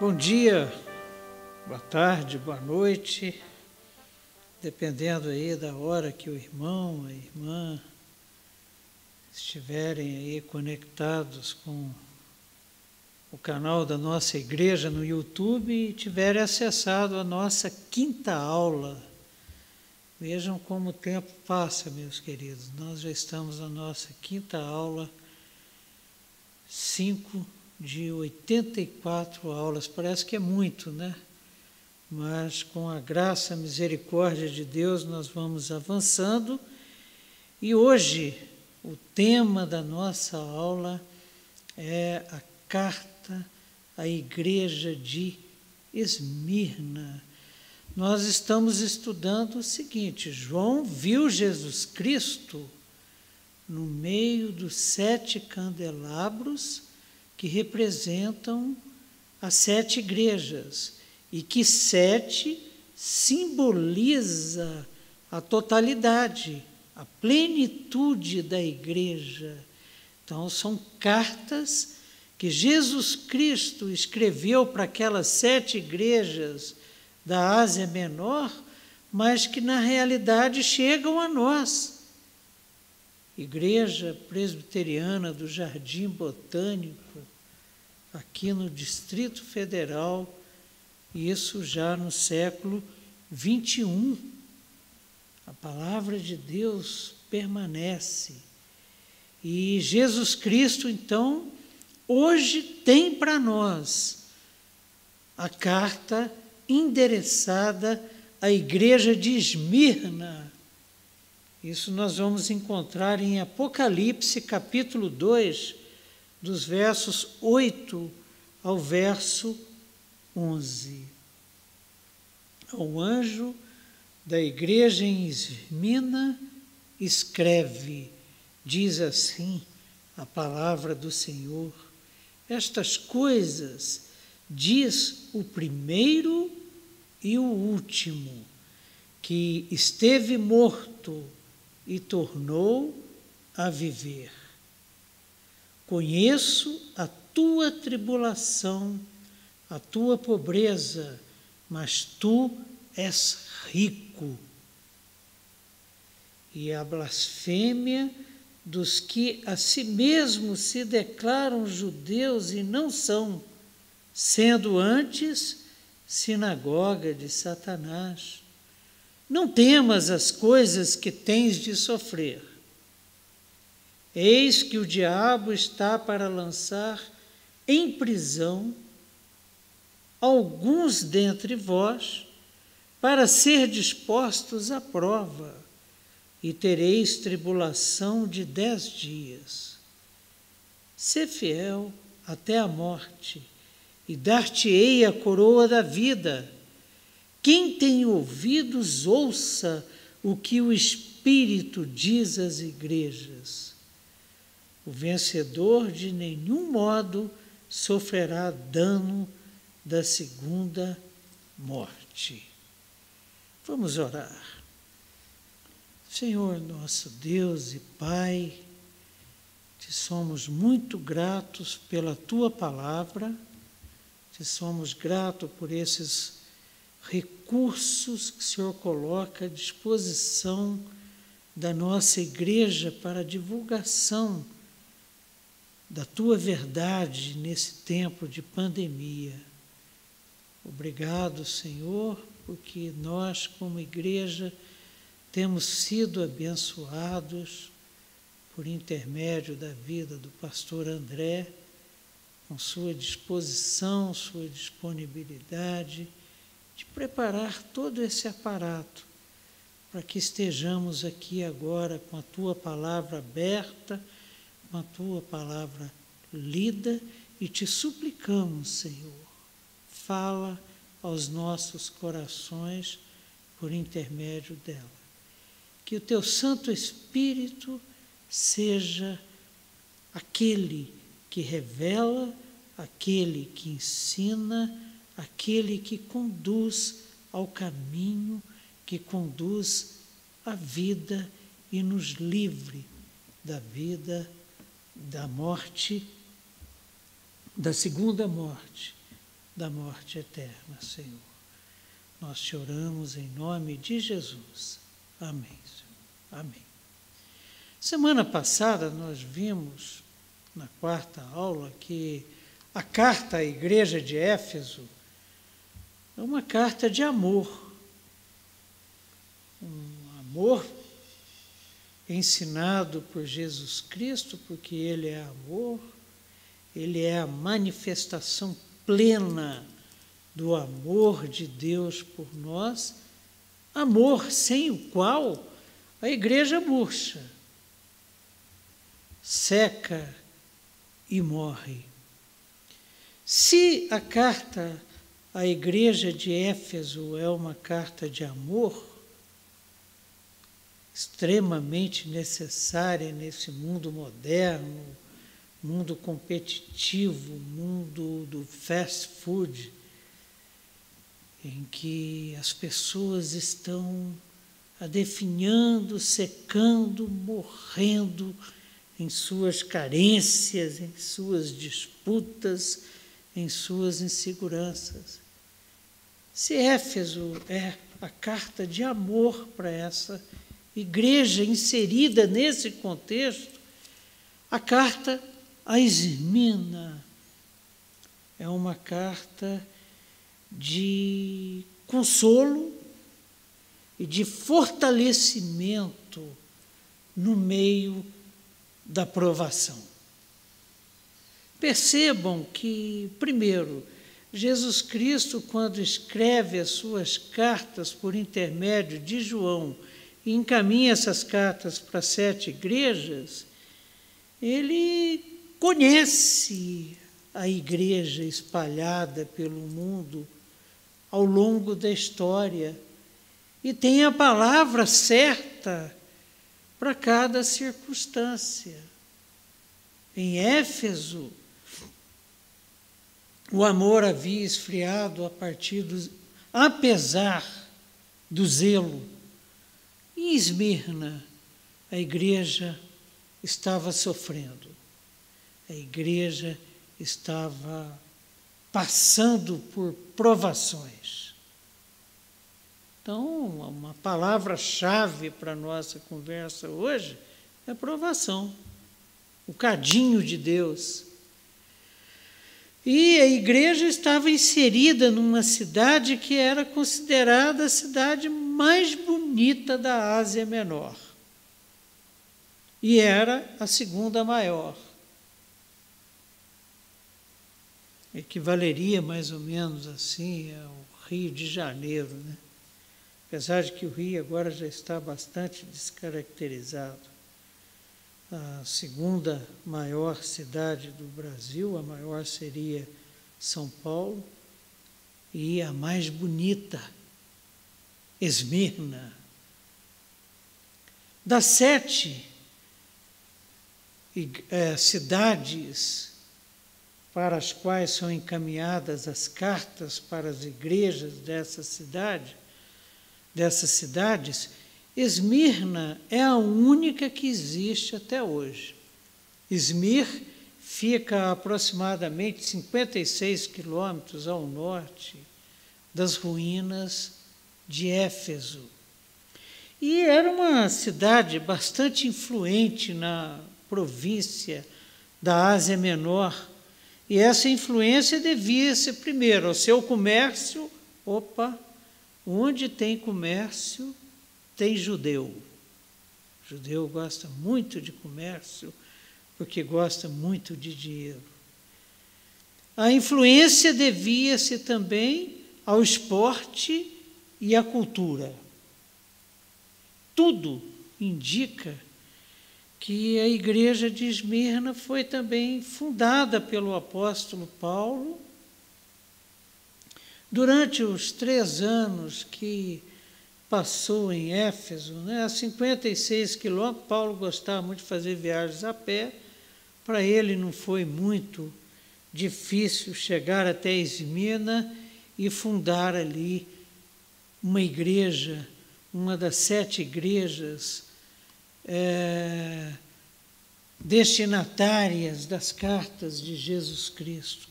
Bom dia, boa tarde, boa noite, dependendo aí da hora que o irmão, a irmã estiverem aí conectados com o canal da nossa igreja no YouTube e tiverem acessado a nossa quinta aula. Vejam como o tempo passa, meus queridos. Nós já estamos na nossa quinta aula, 5 de 84 aulas. Parece que é muito, né? Mas com a graça, a misericórdia de Deus, nós vamos avançando. E hoje, o tema da nossa aula é a carta à igreja de Esmirna. Nós estamos estudando o seguinte: João viu Jesus Cristo no meio dos 7 candelabros que representam as 7 igrejas, e que 7 simboliza a totalidade, a plenitude da igreja. Então, são cartas que Jesus Cristo escreveu para aquelas 7 igrejas da Ásia Menor, mas que na realidade chegam a nós. Igreja Presbiteriana do Jardim Botânico, aqui no Distrito Federal, isso já no século XXI. A palavra de Deus permanece. E Jesus Cristo, então, hoje tem para nós a carta endereçada à igreja de Esmirna. Isso nós vamos encontrar em Apocalipse, capítulo 2, dos versos 8 ao verso 11. Ao anjo da igreja em Esmirna escreve, diz assim a palavra do Senhor: estas coisas diz o primeiro e o último, que esteve morto e tornou a viver. Conheço a tua tribulação, a tua pobreza, mas tu és rico. E a blasfêmia dos que a si mesmos se declaram judeus e não são, sendo antes sinagoga de Satanás. Não temas as coisas que tens de sofrer. Eis que o diabo está para lançar em prisão alguns dentre vós, para ser dispostos à prova, e tereis tribulação de 10 dias. Sê fiel até a morte, e dar-te-ei a coroa da vida. Quem tem ouvidos, ouça o que o Espírito diz às igrejas. O vencedor de nenhum modo sofrerá dano da segunda morte. Vamos orar. Senhor, nosso Deus e Pai, te somos muito gratos pela tua palavra, te somos gratos por esses recursos que o Senhor coloca à disposição da nossa igreja para a divulgação da tua verdade nesse tempo de pandemia. Obrigado, Senhor, porque nós, como igreja, temos sido abençoados por intermédio da vida do pastor André, com sua disposição, sua disponibilidade, de preparar todo esse aparato para que estejamos aqui agora com a Tua palavra aberta, com a Tua palavra lida, e te suplicamos, Senhor, fala aos nossos corações por intermédio dela. Que o Teu Santo Espírito seja aquele que revela, aquele que ensina, aquele que conduz ao caminho, que conduz à vida e nos livre da vida, da morte, da segunda morte, da morte eterna, Senhor. Nós te oramos em nome de Jesus. Amém, Senhor. Amém. Semana passada nós vimos, na quarta aula, que a carta à igreja de Éfeso é uma carta de amor. Um amor ensinado por Jesus Cristo, porque Ele é amor, Ele é a manifestação plena do amor de Deus por nós, amor sem o qual a igreja murcha, seca e morre. Se a carta à igreja de Éfeso é uma carta de amor, extremamente necessária nesse mundo moderno, mundo competitivo, mundo do fast food, em que as pessoas estão adefinhando, secando, morrendo em suas carências, em suas disputas, em suas inseguranças. Se Éfeso é a carta de amor para essa igreja inserida nesse contexto, a carta a Esmirna é uma carta de consolo e de fortalecimento no meio da provação. Percebam que, primeiro, Jesus Cristo, quando escreve as suas cartas por intermédio de João e encaminha essas cartas para 7 igrejas, ele conhece a igreja espalhada pelo mundo ao longo da história e tem a palavra certa para cada circunstância. Em Éfeso, o amor havia esfriado apesar do zelo. Em Esmirna, a igreja estava sofrendo. A igreja estava passando por provações. Então, uma palavra-chave para a nossa conversa hoje é provação, o cadinho de Deus. E a igreja estava inserida numa cidade que era considerada a cidade mais bonita da Ásia Menor. E era a segunda maior. Equivaleria mais ou menos assim ao Rio de Janeiro, né? Apesar de que o Rio agora já está bastante descaracterizado. A segunda maior cidade do Brasil, a maior seria São Paulo, e a mais bonita, Esmirna. Das 7 cidades para as quais são encaminhadas as cartas para as igrejas dessas cidades, Esmirna é a única que existe até hoje. Esmir fica a aproximadamente 56 quilômetros ao norte das ruínas de Éfeso. E era uma cidade bastante influente na província da Ásia Menor. E essa influência devia-se, primeiro, ao seu comércio. Onde tem comércio, tem judeu. O judeu gosta muito de comércio, porque gosta muito de dinheiro. A influência devia-se também ao esporte e à cultura. Tudo indica que a igreja de Esmirna foi também fundada pelo apóstolo Paulo. Durante os 3 anos que passou em Éfeso, a 56 quilômetros, Paulo gostava muito de fazer viagens a pé. Para ele não foi muito difícil chegar até Esmirna e fundar ali uma igreja, uma das 7 igrejas destinatárias das cartas de Jesus Cristo.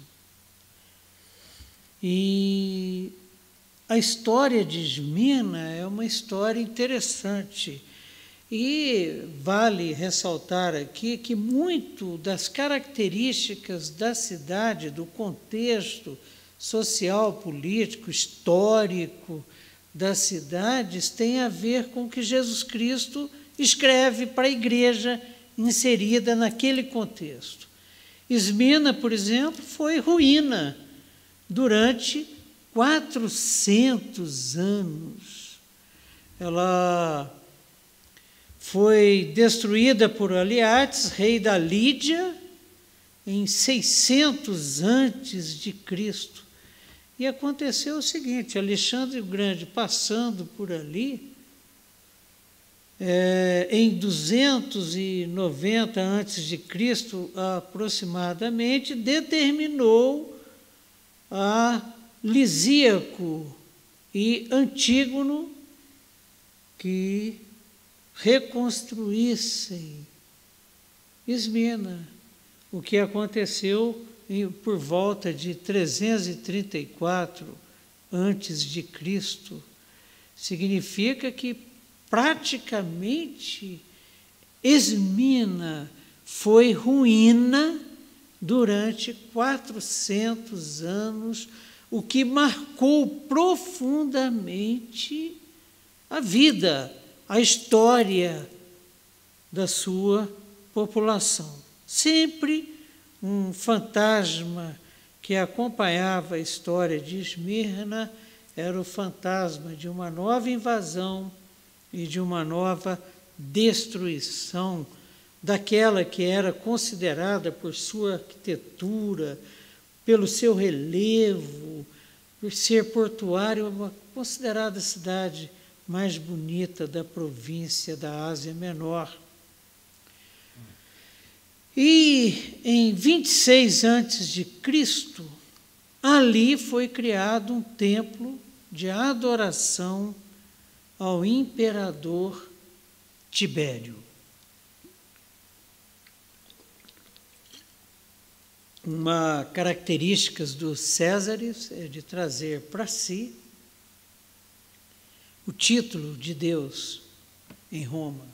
E a história de Esmirna é uma história interessante. E vale ressaltar aqui que muito das características da cidade, do contexto social, político, histórico das cidades, tem a ver com o que Jesus Cristo escreve para a igreja inserida naquele contexto. Esmirna, por exemplo, foi ruína durante 400 anos. Ela foi destruída por Aliates, rei da Lídia, em 600 antes de Cristo. E aconteceu o seguinte: Alexandre o Grande, passando por ali, em 290 antes de Cristo aproximadamente, determinou a Lisíaco e Antígono que reconstruíssem Esmirna, o que aconteceu por volta de 334 antes de Cristo. Significa que praticamente Esmirna foi ruína durante 400 anos, o que marcou profundamente a vida, a história da sua população. Sempre um fantasma que acompanhava a história de Esmirna era o fantasma de uma nova invasão e de uma nova destruição daquela que era considerada por sua arquitetura, pelo seu relevo, por ser portuário, uma considerada cidade mais bonita da província da Ásia Menor. E em 26 antes de Cristo, ali foi criado um templo de adoração ao imperador Tibério. Uma característica dos Césares é de trazer para si o título de Deus em Roma,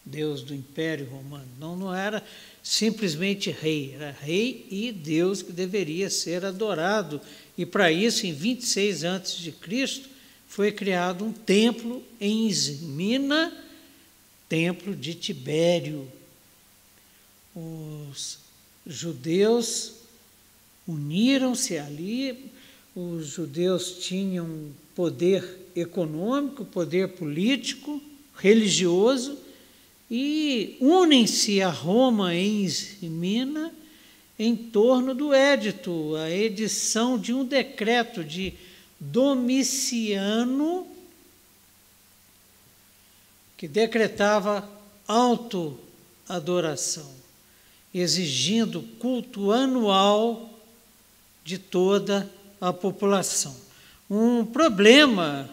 Deus do Império Romano. Não era simplesmente rei, era rei e Deus que deveria ser adorado. E para isso, em 26 a.C., foi criado um templo em Esmirna, templo de Tibério. Os judeus uniram-se ali, os judeus tinham poder econômico, poder político, religioso, e unem-se a Roma em Esmirna em torno do édito, a edição de um decreto de Domiciano, que decretava autoadoração, exigindo culto anual de toda a população. Um problema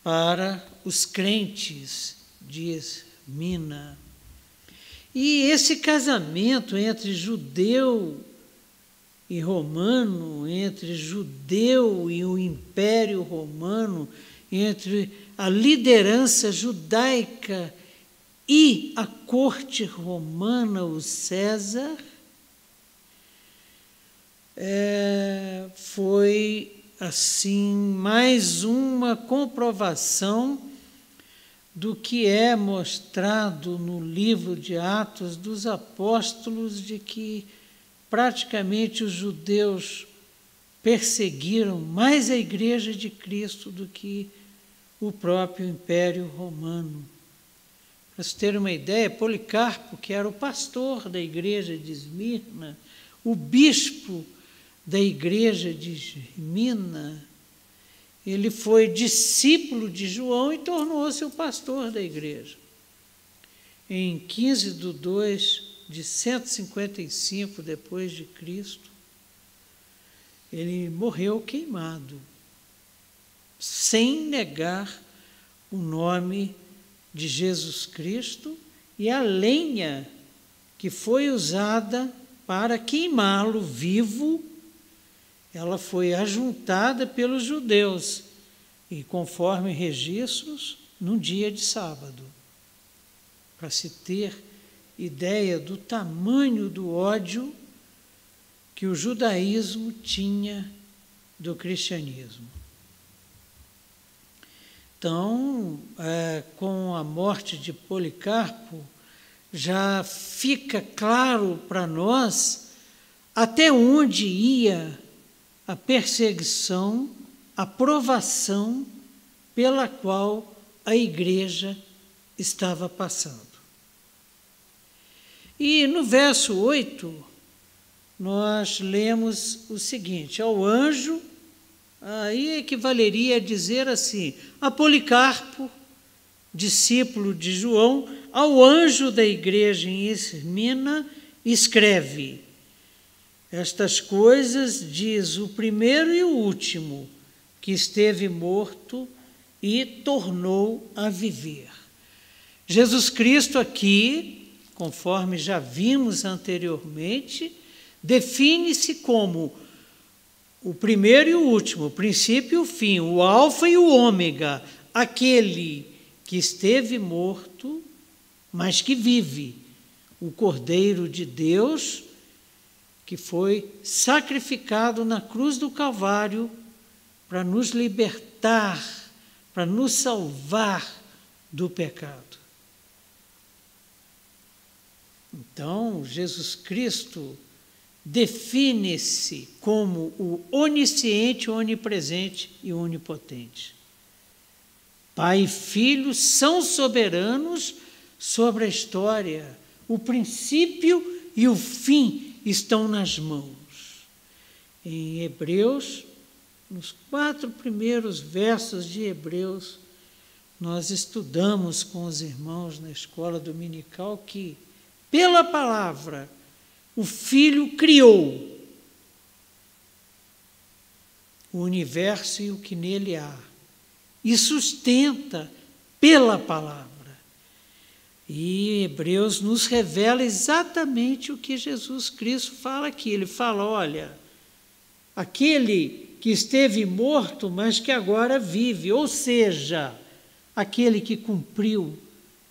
para os crentes de Esmirna. E esse casamento entre judeu e romano, entre judeu e o Império Romano, entre a liderança judaica e a corte romana, o César, foi, assim, mais uma comprovação do que é mostrado no livro de Atos dos Apóstolos, de que praticamente os judeus perseguiram mais a Igreja de Cristo do que o próprio Império Romano. Para se ter uma ideia, Policarpo, que era o pastor da igreja de Esmirna, o bispo da igreja de Esmirna, ele foi discípulo de João e tornou-se o pastor da igreja. Em 15/2 de 155 depois de Cristo, ele morreu queimado, sem negar o nome de Jesus Cristo, e a lenha que foi usada para queimá-lo vivo, ela foi ajuntada pelos judeus, e conforme registros, num dia de sábado, para se ter ideia do tamanho do ódio que o judaísmo tinha do cristianismo. Então, com a morte de Policarpo, já fica claro para nós até onde ia a perseguição, a provação pela qual a igreja estava passando. E no verso 8, nós lemos o seguinte: ao anjo, aí equivaleria a dizer assim, a Policarpo, discípulo de João, ao anjo da igreja em Esmirna, escreve: estas coisas diz o primeiro e o último, que esteve morto e tornou a viver. Jesus Cristo aqui, conforme já vimos anteriormente, define-se como o primeiro e o último, o princípio e o fim, o alfa e o ômega, aquele que esteve morto, mas que vive, o Cordeiro de Deus, que foi sacrificado na cruz do Calvário para nos libertar, para nos salvar do pecado. Então, Jesus Cristo define-se como o onisciente, onipresente e onipotente. Pai e Filho são soberanos sobre a história. O princípio e o fim estão nas mãos. Em Hebreus, nos 4 primeiros versos de Hebreus, nós estudamos com os irmãos na escola dominical que, pela palavra, o Filho criou o universo e o que nele há, e sustenta pela palavra. E Hebreus nos revela exatamente o que Jesus Cristo fala aqui. Ele fala, olha, aquele que esteve morto, mas que agora vive, ou seja, aquele que cumpriu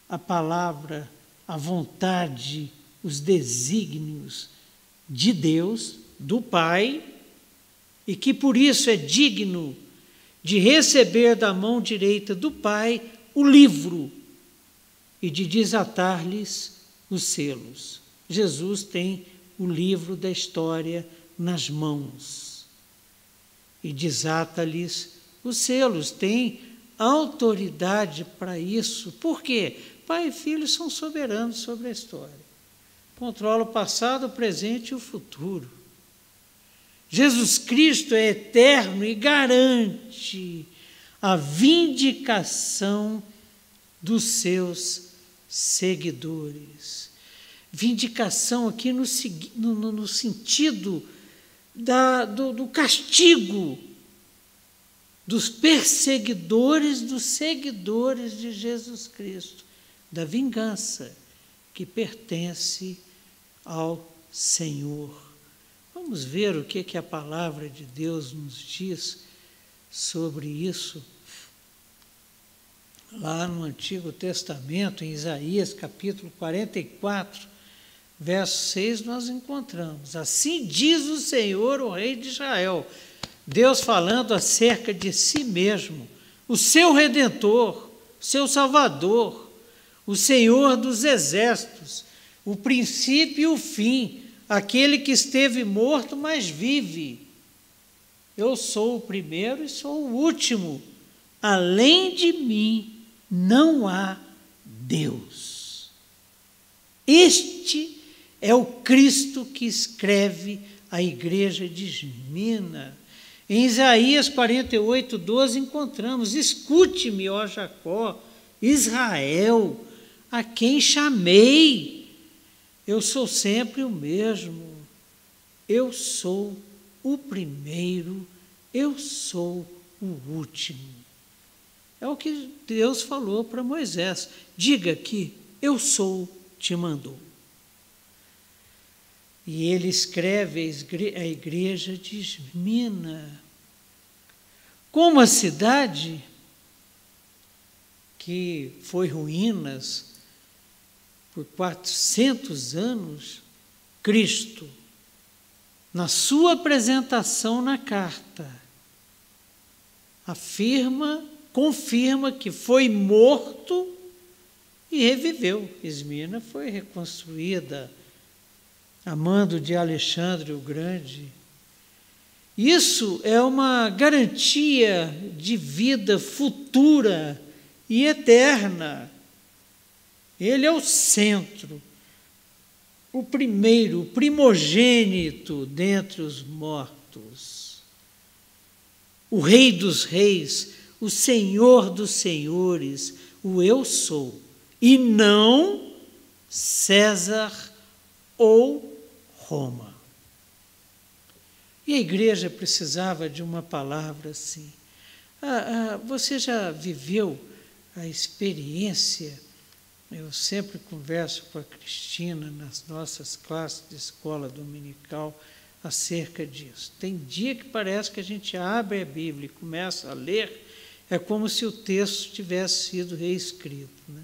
a palavra, a vontade, os desígnios de Deus, do Pai, e que por isso é digno de receber da mão direita do Pai o livro e de desatar-lhes os selos. Jesus tem o livro da história nas mãos e desata-lhes os selos, tem autoridade para isso. Por quê? Pai e Filho são soberanos sobre a história. Controla o passado, o presente e o futuro. Jesus Cristo é eterno e garante a vindicação dos seus seguidores. Vindicação aqui no sentido do castigo dos perseguidores, dos seguidores de Jesus Cristo, da vingança que pertence ao Senhor. Vamos ver o que a palavra de Deus nos diz sobre isso. Lá no Antigo Testamento, em Isaías, capítulo 44, verso 6, nós encontramos: assim diz o Senhor, o Rei de Israel, Deus falando acerca de si mesmo, o seu Redentor, seu Salvador, o Senhor dos exércitos, o princípio e o fim, aquele que esteve morto, mas vive. Eu sou o primeiro e sou o último. Além de mim, não há Deus. Este é o Cristo que escreve a igreja de Esmirna. Em Isaías 48, 12, encontramos: escute-me, ó Jacó, Israel, a quem chamei. Eu sou sempre o mesmo. Eu sou o primeiro, eu sou o último. É o que Deus falou para Moisés. Diga que eu sou, te mandou. E ele escreve a igreja de Esmirna. Como a cidade que foi ruínas por 400 anos, Cristo, na sua apresentação na carta, confirma que foi morto e reviveu. Esmirna foi reconstruída a mando de Alexandre o Grande. Isso é uma garantia de vida futura e eterna. Ele é o centro, o primeiro, o primogênito dentre os mortos, o Rei dos Reis, o Senhor dos Senhores, o eu sou, e não César ou Roma. E a igreja precisava de uma palavra assim. Você já viveu a experiência? Eu sempre converso com a Cristina nas nossas classes de escola dominical acerca disso. Tem dia que parece que a gente abre a Bíblia e começa a ler, é como se o texto tivesse sido reescrito, né?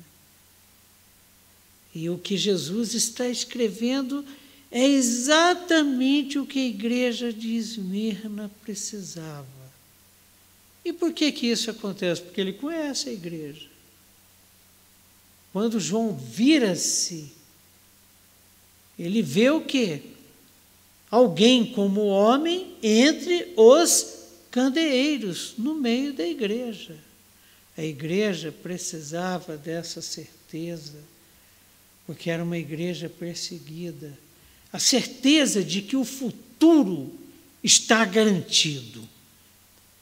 E o que Jesus está escrevendo é exatamente o que a igreja de Esmirna precisava. E por que isso acontece? Porque ele conhece a igreja. Quando João vira-se, ele vê o quê? Alguém como homem entre os candeeiros, no meio da igreja. A igreja precisava dessa certeza, porque era uma igreja perseguida. A certeza de que o futuro está garantido,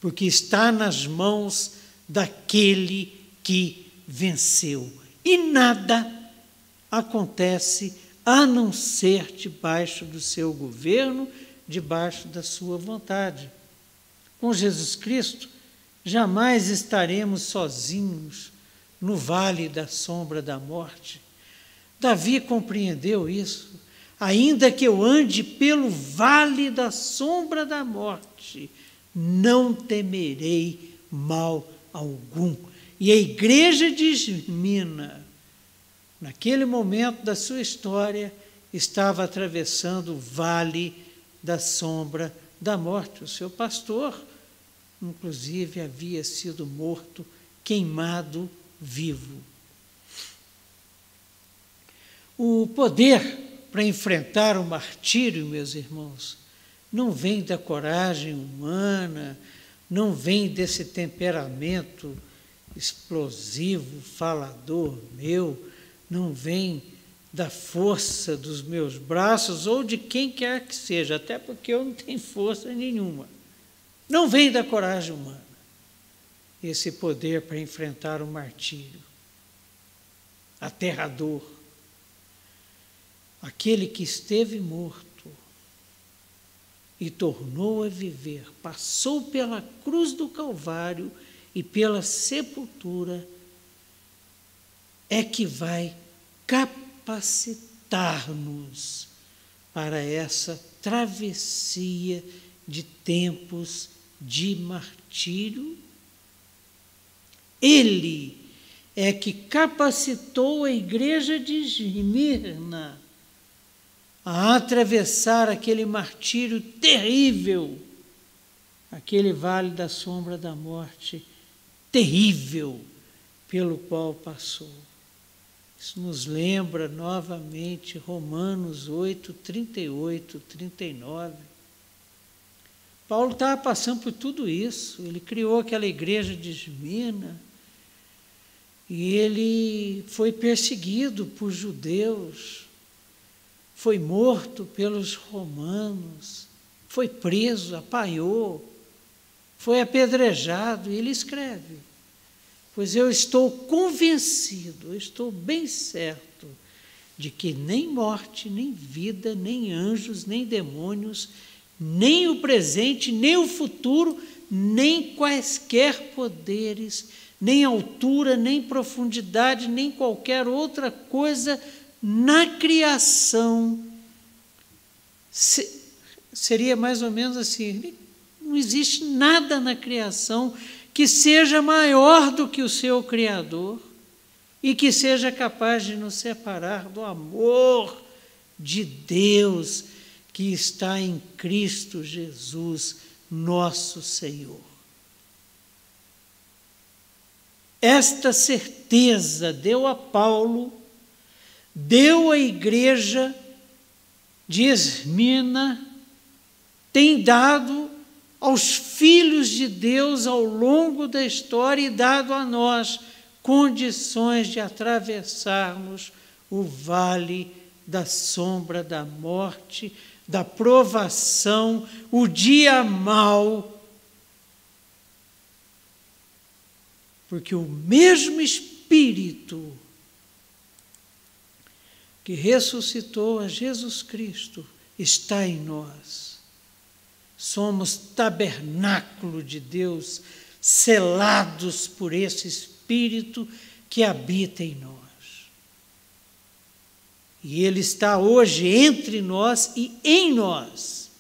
porque está nas mãos daquele que venceu. E nada acontece a não ser debaixo do seu governo, debaixo da sua vontade. Com Jesus Cristo, jamais estaremos sozinhos no vale da sombra da morte. Davi compreendeu isso. Ainda que eu ande pelo vale da sombra da morte, não temerei mal algum. E a igreja de Esmirna, naquele momento da sua história, estava atravessando o vale da sombra da morte. O seu pastor, inclusive, havia sido morto, queimado vivo. O poder para enfrentar o martírio, meus irmãos, não vem da coragem humana, não vem desse temperamento explosivo, falador meu, não vem da força dos meus braços ou de quem quer que seja, até porque eu não tenho força nenhuma. Não vem da coragem humana esse poder para enfrentar o martírio aterrador. Aquele que esteve morto e tornou a viver, passou pela cruz do Calvário e pela sepultura, é que vai capacitar-nos para essa travessia de tempos de martírio. Ele é que capacitou a igreja de Esmirna a atravessar aquele martírio terrível, aquele vale da sombra da morte terrível, pelo qual passou. Isso nos lembra novamente Romanos 8, 38, 39. Paulo estava passando por tudo isso. Ele criou aquela igreja de Esmirna e ele foi perseguido por judeus, foi morto pelos romanos, foi preso, apanhou, foi apedrejado, e ele escreve: pois eu estou convencido, eu estou bem certo de que nem morte, nem vida, nem anjos, nem demônios, nem o presente, nem o futuro, nem quaisquer poderes, nem altura, nem profundidade, nem qualquer outra coisa na criação. Seria mais ou menos assim: não existe nada na criação que seja maior do que o seu Criador e que seja capaz de nos separar do amor de Deus que está em Cristo Jesus, nosso Senhor. Esta certeza deu a Paulo, deu à igreja de Esmirna, tem dado aos filhos de Deus ao longo da história e dado a nós condições de atravessarmos o vale da sombra da morte, da provação, o dia mau, porque o mesmo Espírito que ressuscitou a Jesus Cristo está em nós. Somos tabernáculo de Deus, selados por esse Espírito que habita em nós. E Ele está hoje entre nós e em nós.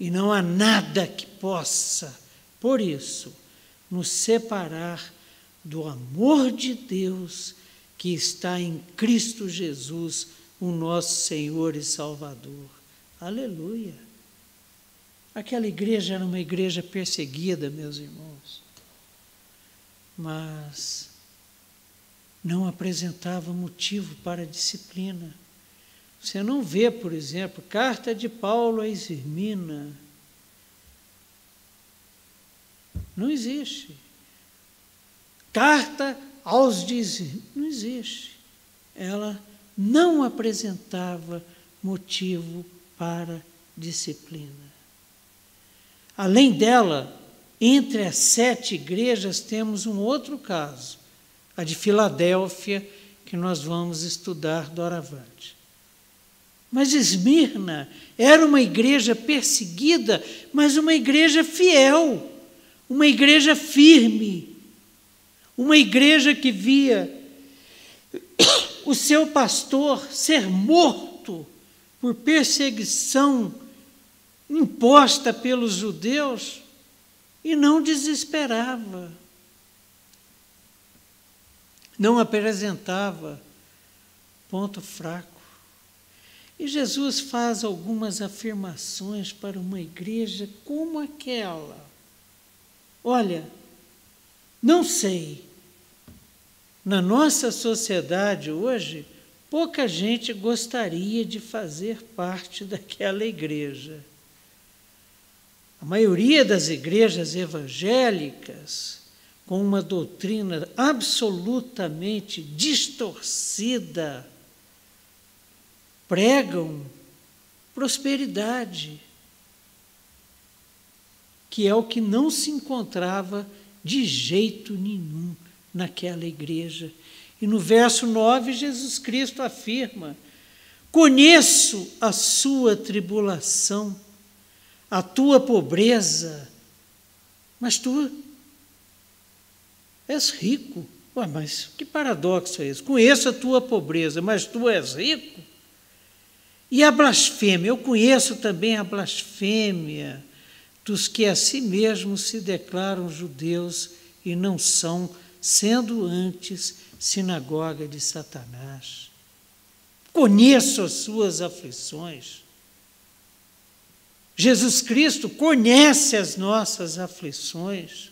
E não há nada que possa, por isso, nos separar do amor de Deus que está em Cristo Jesus, o nosso Senhor e Salvador. Aleluia! Aquela igreja era uma igreja perseguida, meus irmãos, mas não apresentava motivo para disciplina. Você não vê, por exemplo, carta de Paulo a Esmirna. Não existe. Carta aos de Esmirna. Não existe. Ela não apresentava motivo para disciplina. Além dela, entre as 7 igrejas, temos um outro caso, a de Filadélfia, que nós vamos estudar doravante. Mas Esmirna era uma igreja perseguida, mas uma igreja fiel, uma igreja firme, uma igreja que via o seu pastor ser morto por perseguição imposta pelos judeus e não desesperava, não apresentava ponto fraco. E Jesus faz algumas afirmações para uma igreja como aquela. Olha, não sei, na nossa sociedade hoje, pouca gente gostaria de fazer parte daquela igreja. A maioria das igrejas evangélicas, com uma doutrina absolutamente distorcida, pregam prosperidade, que é o que não se encontrava de jeito nenhum naquela igreja. E no verso 9, Jesus Cristo afirma: conheço a sua tribulação, a tua pobreza, mas tu és rico. Ué, mas que paradoxo é esse? Conheço a tua pobreza, mas tu és rico? E a blasfêmia, eu conheço também a blasfêmia dos que a si mesmos se declaram judeus e não são, sendo antes sinagoga de Satanás. Conheço as suas aflições. Jesus Cristo conhece as nossas aflições,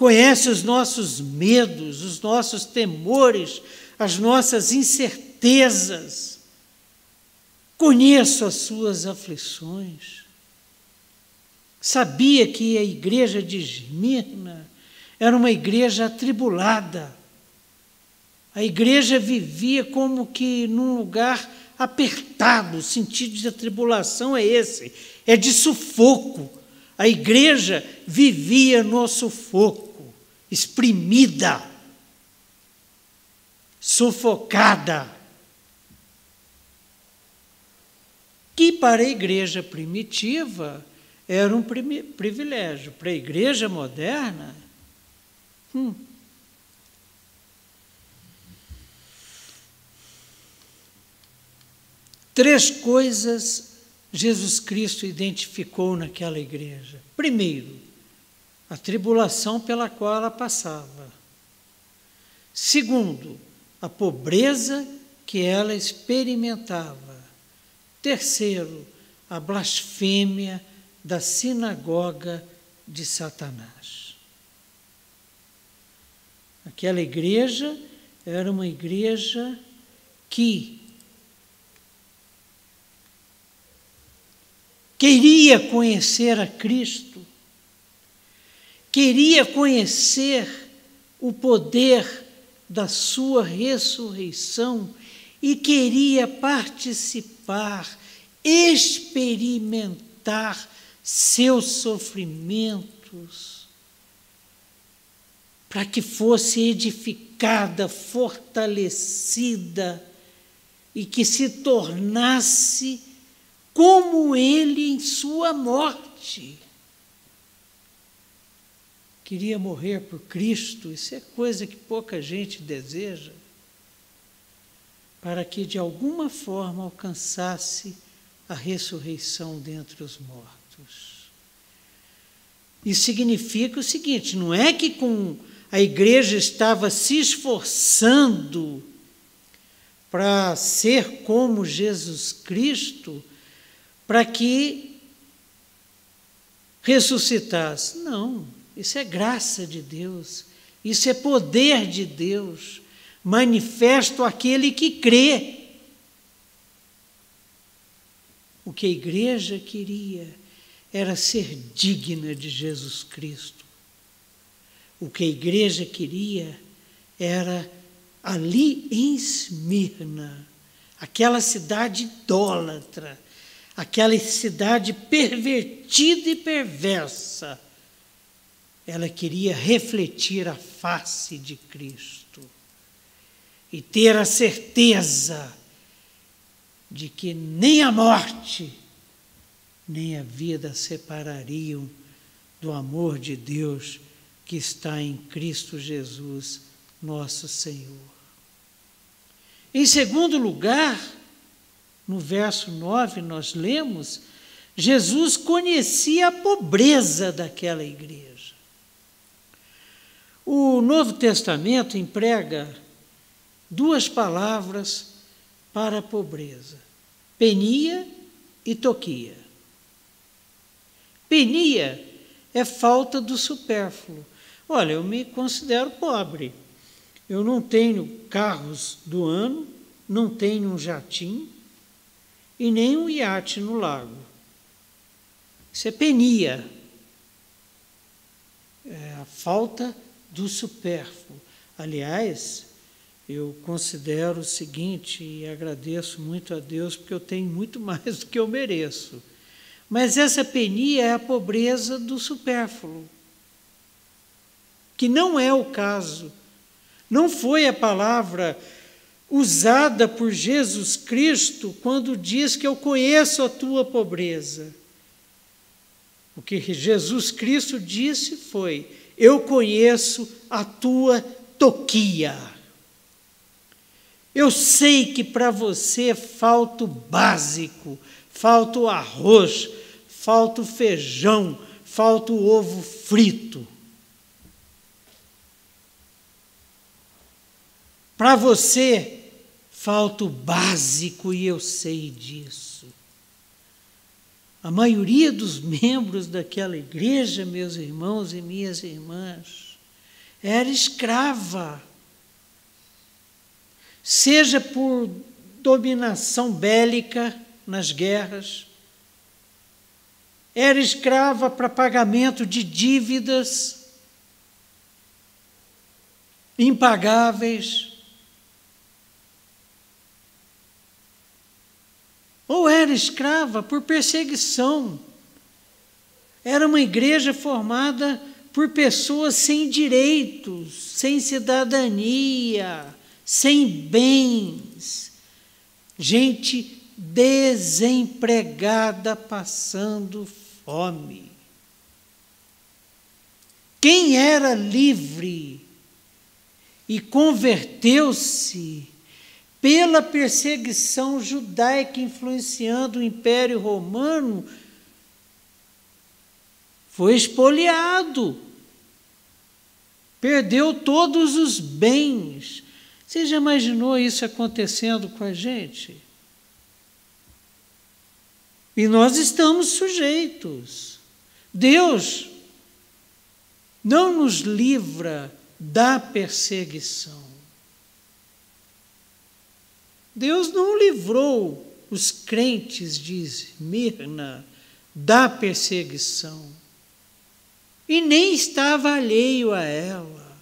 conhece os nossos medos, os nossos temores, as nossas incertezas. Conheço as suas aflições. Sabia que a igreja de Esmirna era uma igreja atribulada. A igreja vivia como que num lugar apertado. O sentido de atribulação é esse, é de sufoco. A igreja vivia no sufoco, exprimida, sufocada. Que para a igreja primitiva era um privilégio. Para a igreja moderna, três coisas Jesus Cristo identificou naquela igreja. Primeiro, a tribulação pela qual ela passava. Segundo, a pobreza que ela experimentava. Terceiro, a blasfêmia da sinagoga de Satanás. Aquela igreja era uma igreja que queria conhecer a Cristo, queria conhecer o poder da sua ressurreição e queria participar, experimentar seus sofrimentos, para que fosse edificada, fortalecida e que se tornasse como ele em sua morte. Queria morrer por Cristo, isso é coisa que pouca gente deseja, para que de alguma forma alcançasse a ressurreição dentre os mortos. Isso significa o seguinte, não é que a igreja estava se esforçando para ser como Jesus Cristo, para que ressuscitasse. Não, isso é graça de Deus, isso é poder de Deus, manifesto àquele que crê. O que a igreja queria era ser digna de Jesus Cristo. O que a igreja queria era, ali em Esmirna, aquela cidade idólatra, aquela cidade pervertida e perversa, ela queria refletir a face de Cristo e ter a certeza de que nem a morte, nem a vida separariam do amor de Deus que está em Cristo Jesus, nosso Senhor. Em segundo lugar, no verso 9 nós lemos, Jesus conhecia a pobreza daquela igreja. O Novo Testamento emprega duas palavras para a pobreza: penia e toquia. Penia é falta do supérfluo. Olha, eu me considero pobre. Eu não tenho carros do ano, não tenho um jatinho e nem um iate no lago. Isso é penia. É a falta do supérfluo. Aliás, eu considero o seguinte, e agradeço muito a Deus, porque eu tenho muito mais do que eu mereço. Mas essa penia é a pobreza do supérfluo, que não é o caso. Não foi a palavra usada por Jesus Cristo quando diz que eu conheço a tua pobreza. O que Jesus Cristo disse foi: eu conheço a tua toquia. Eu sei que para você falta o básico, falta o arroz, falta o feijão, falta o ovo frito. Para você falta o básico e eu sei disso. A maioria dos membros daquela igreja, meus irmãos e minhas irmãs, era escrava, seja por dominação bélica nas guerras, era escrava para pagamento de dívidas impagáveis, ou era escrava por perseguição. Era uma igreja formada por pessoas sem direitos, sem cidadania, sem bens, gente desempregada passando fome. Quem era livre e converteu-se pela perseguição judaica influenciando o Império Romano foi expoliado, perdeu todos os bens. Você já imaginou isso acontecendo com a gente? E nós estamos sujeitos. Deus não nos livra da perseguição. Deus não livrou os crentes de Esmirna da perseguição. E nem estava alheio a ela,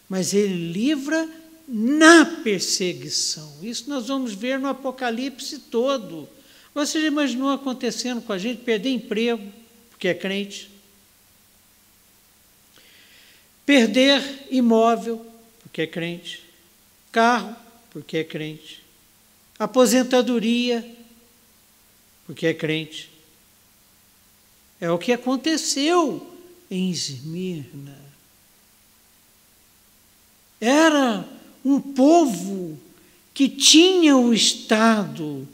mas Ele livra na perseguição. Isso nós vamos ver no Apocalipse todo. Você já imaginou acontecendo com a gente perder emprego, porque é crente? Perder imóvel, porque é crente? Carro, porque é crente? Aposentadoria, porque é crente? É o que aconteceu em Esmirna. Era um povo que tinha o Estado,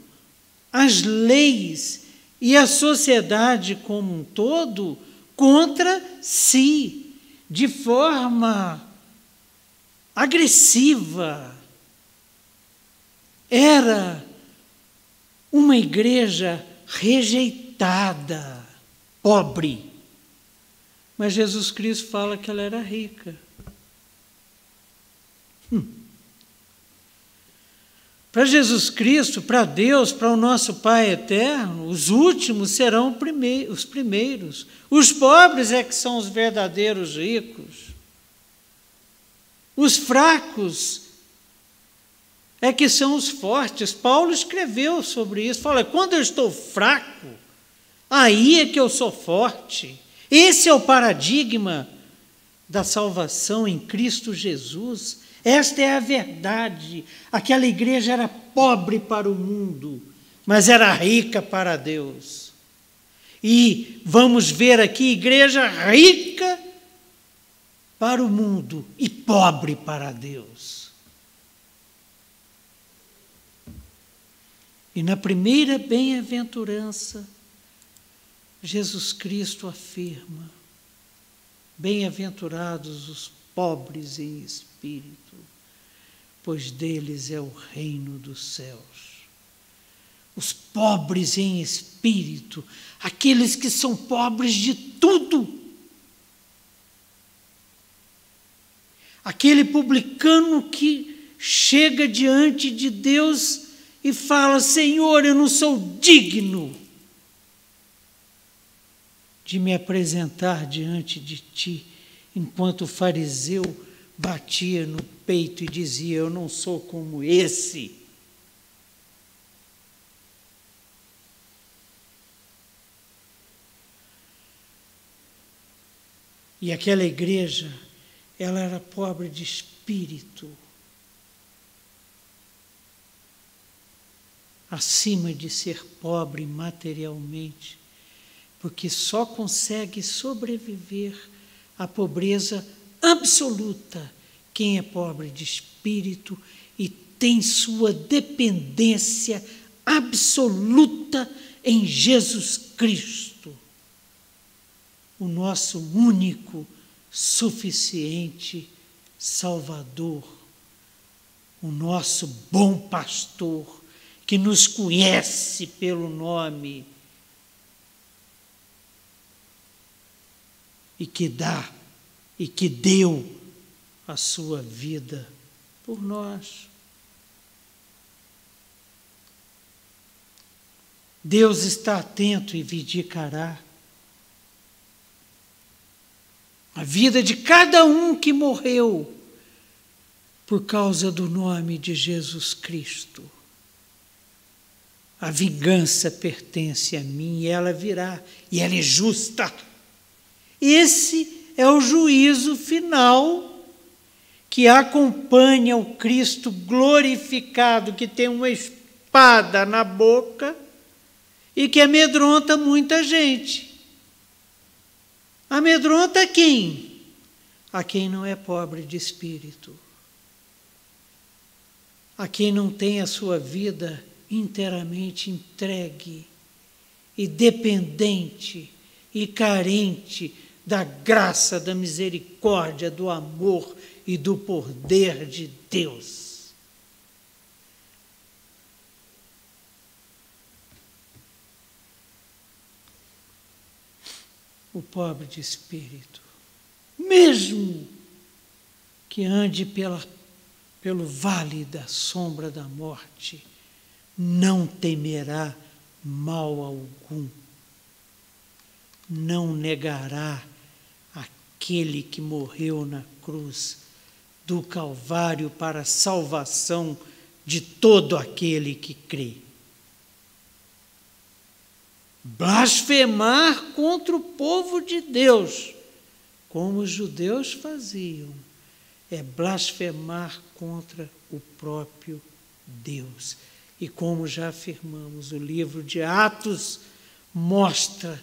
as leis e a sociedade como um todo contra si, de forma agressiva. Era uma igreja rejeitada, pobre. Mas Jesus Cristo fala que ela era rica. Para Jesus Cristo, para Deus, para o nosso Pai eterno, os últimos serão os primeiros. Os pobres é que são os verdadeiros ricos. Os fracos é que são os fortes. Paulo escreveu sobre isso. Fala, quando eu estou fraco, aí é que eu sou forte. Esse é o paradigma da salvação em Cristo Jesus. Esta é a verdade. Aquela igreja era pobre para o mundo, mas era rica para Deus. E vamos ver aqui, igreja rica para o mundo e pobre para Deus. E na primeira bem-aventurança, Jesus Cristo afirma: bem-aventurados os pobres em espírito, pois deles é o reino dos céus. Os pobres em espírito, aqueles que são pobres de tudo. Aquele publicano que chega diante de Deus e fala: Senhor, eu não sou digno de me apresentar diante de Ti, enquanto o fariseu batia no peito e dizia: eu não sou como esse. E aquela igreja, ela era pobre de espírito, acima de ser pobre materialmente, porque só consegue sobreviver à pobreza absoluta quem é pobre de espírito e tem sua dependência absoluta em Jesus Cristo, o nosso único, suficiente Salvador, o nosso bom pastor, que nos conhece pelo nome e que dá e que deu a sua vida por nós. Deus está atento e vindicará a vida de cada um que morreu por causa do nome de Jesus Cristo. A vingança pertence a mim e ela virá, e ela é justa. Esse é o juízo final que acompanha o Cristo glorificado, que tem uma espada na boca e que amedronta muita gente. Amedronta quem? A quem não é pobre de espírito. A quem não tem a sua vida inteiramente entregue e dependente e carente da graça, da misericórdia, do amor e do poder de Deus. O pobre de espírito, mesmo que ande pelo vale da sombra da morte, não temerá mal algum, não negará aquele que morreu na cruz do Calvário para a salvação de todo aquele que crê. Blasfemar contra o povo de Deus, como os judeus faziam, é blasfemar contra o próprio Deus. E como já afirmamos, o livro de Atos mostra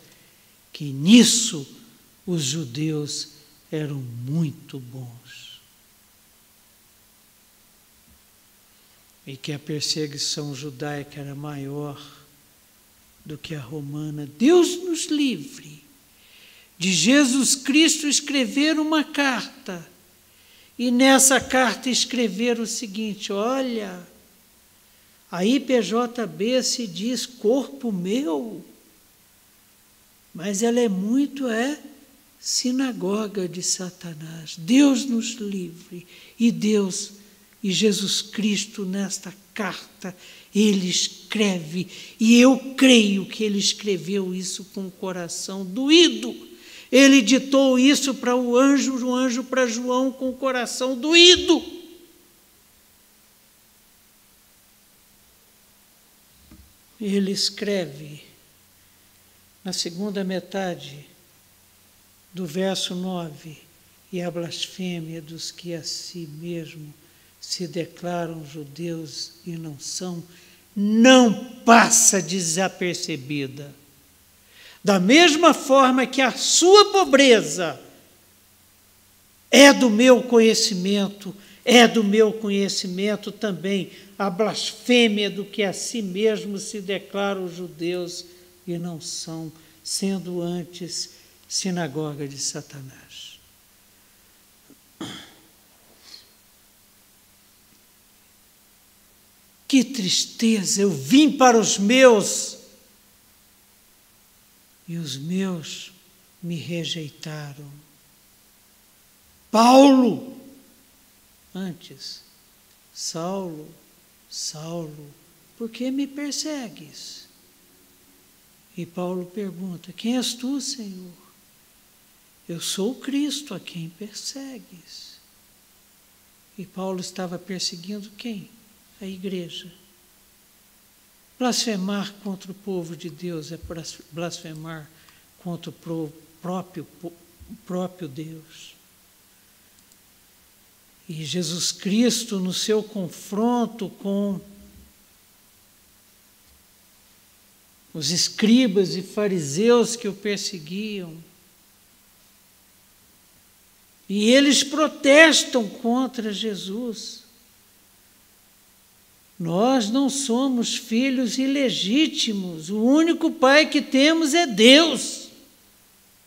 que nisso os judeus eram muito bons. E que a perseguição judaica era maior do que a romana. Deus nos livre de Jesus Cristo escrever uma carta e nessa carta escrever o seguinte: olha, a IPJB se diz corpo meu, mas ela é muito sinagoga de Satanás. Deus nos livre. E Deus e Jesus Cristo nesta carta, ele escreve, e eu creio que ele escreveu isso com o coração doído. Ele ditou isso para o anjo para João com o coração doído. Ele escreve na segunda metade do verso 9: e a blasfêmia dos que a si mesmo se declaram judeus e não são, não passa desapercebida. Da mesma forma que a sua pobreza é do meu conhecimento também a blasfêmia do que a si mesmo se declaram judeus e não são, sendo antes sinagoga de Satanás. Que tristeza! Eu vim para os meus e os meus me rejeitaram. Paulo, antes, Saulo, Saulo, por que me persegues? E Paulo pergunta: quem és tu, Senhor? Eu sou o Cristo a quem persegues. E Paulo estava perseguindo quem? A igreja. Blasfemar contra o povo de Deus é blasfemar contra o próprio Deus. E Jesus Cristo, no seu confronto com os escribas e fariseus que o perseguiam, e eles protestam contra Jesus. Nós não somos filhos ilegítimos, o único pai que temos é Deus,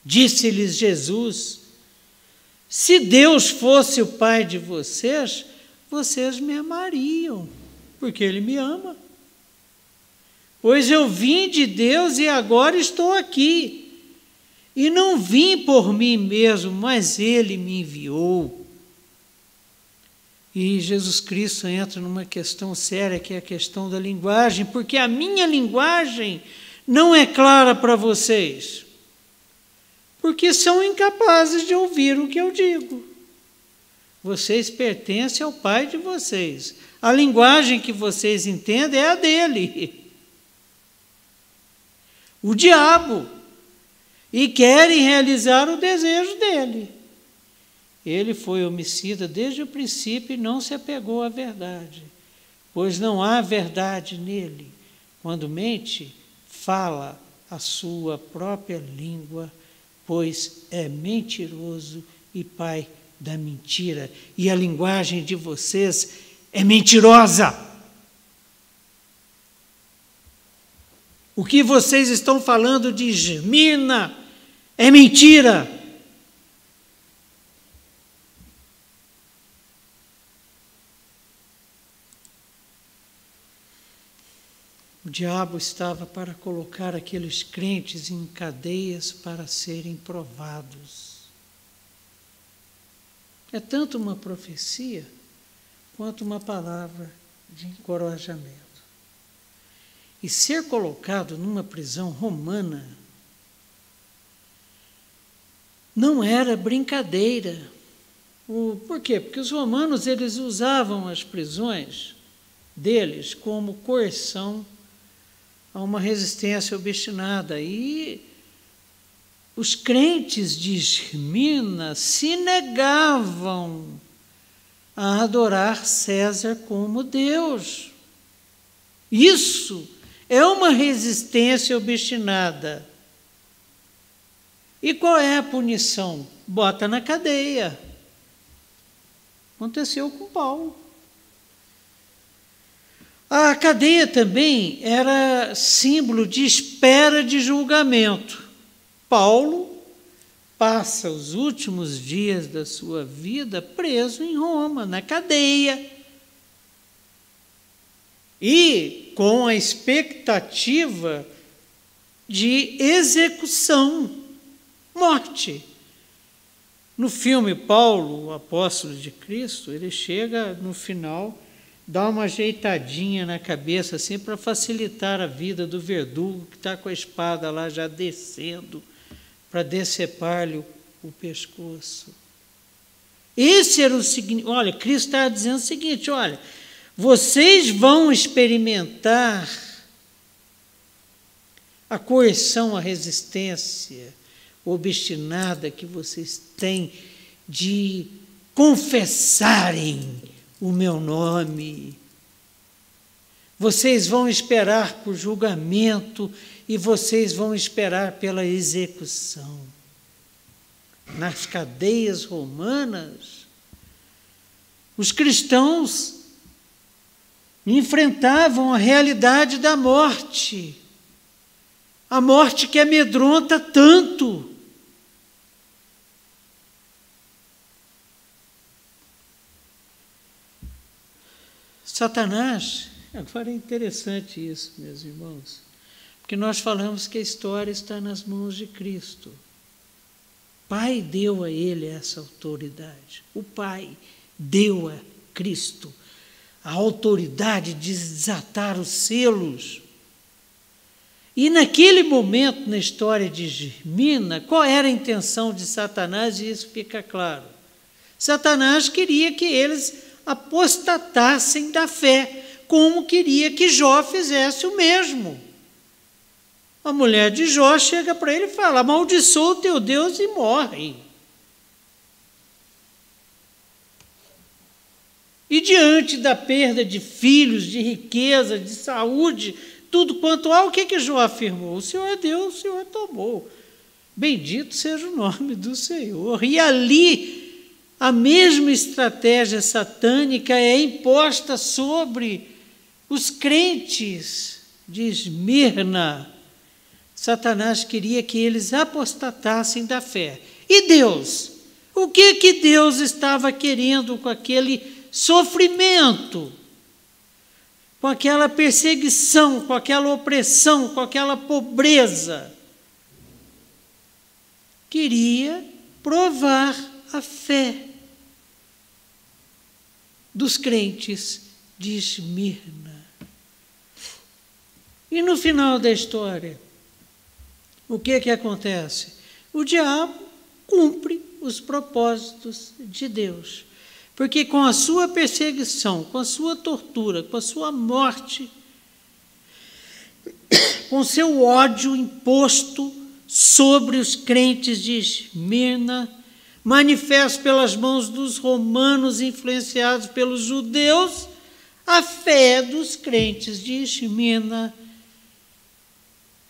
disse-lhes Jesus. Se Deus fosse o pai de vocês, vocês me amariam, porque Ele me ama. Pois eu vim de Deus e agora estou aqui. E não vim por mim mesmo, mas Ele me enviou. E Jesus Cristo entra numa questão séria, que é a questão da linguagem, porque a minha linguagem não é clara para vocês, porque são incapazes de ouvir o que eu digo. Vocês pertencem ao Pai de vocês. A linguagem que vocês entendem é a dele. O diabo. E querem realizar o desejo dele. Ele foi homicida desde o princípio e não se apegou à verdade, pois não há verdade nele. Quando mente, fala a sua própria língua, pois é mentiroso e pai da mentira. E a linguagem de vocês é mentirosa. O que vocês estão falando de Esmirna é mentira. O diabo estava para colocar aqueles crentes em cadeias para serem provados. É tanto uma profecia quanto uma palavra de encorajamento. E ser colocado numa prisão romana não era brincadeira. Por quê? Porque os romanos eles usavam as prisões deles como coerção a uma resistência obstinada. E os crentes de Esmirna se negavam a adorar César como Deus. Isso é uma resistência obstinada. E qual é a punição? Bota na cadeia. Aconteceu com Paulo. A cadeia também era símbolo de espera de julgamento. Paulo passa os últimos dias da sua vida preso em Roma, na cadeia. E com a expectativa de execução, morte. No filme Paulo, o apóstolo de Cristo, ele chega no final, dá uma ajeitadinha na cabeça assim para facilitar a vida do verdugo que está com a espada lá já descendo para decepar-lhe o pescoço. Esse era o seguinte, olha, Cristo está dizendo o seguinte, olha, vocês vão experimentar a coerção, a resistência obstinada que vocês têm de confessarem o meu nome. Vocês vão esperar por julgamento e vocês vão esperar pela execução. Nas cadeias romanas, os cristãos enfrentavam a realidade da morte. A morte que amedronta tanto. Satanás, agora é interessante isso, meus irmãos, porque nós falamos que a história está nas mãos de Cristo. O Pai deu a ele essa autoridade. O Pai deu a Cristo a autoridade de desatar os selos. E naquele momento, na história de Esmirna, qual era a intenção de Satanás? E isso fica claro. Satanás queria que eles apostatassem da fé, como queria que Jó fizesse o mesmo. A mulher de Jó chega para ele e fala, amaldiçoa o teu Deus e morre. E diante da perda de filhos, de riqueza, de saúde, tudo quanto há, o que Jó afirmou? O Senhor é Deus, o Senhor tomou. Bendito seja o nome do Senhor. E ali, a mesma estratégia satânica é imposta sobre os crentes de Esmirna. Satanás queria que eles apostatassem da fé. E Deus? O que Deus estava querendo com aquele sofrimento, com aquela perseguição, com aquela opressão, com aquela pobreza? Queria provar a fé. dos crentes de Esmirna. E no final da história, o que acontece? O diabo cumpre os propósitos de Deus. Porque com a sua perseguição, com a sua tortura, com a sua morte, com seu ódio imposto sobre os crentes de Esmirna, manifesto pelas mãos dos romanos, influenciados pelos judeus, a fé dos crentes de Esmirna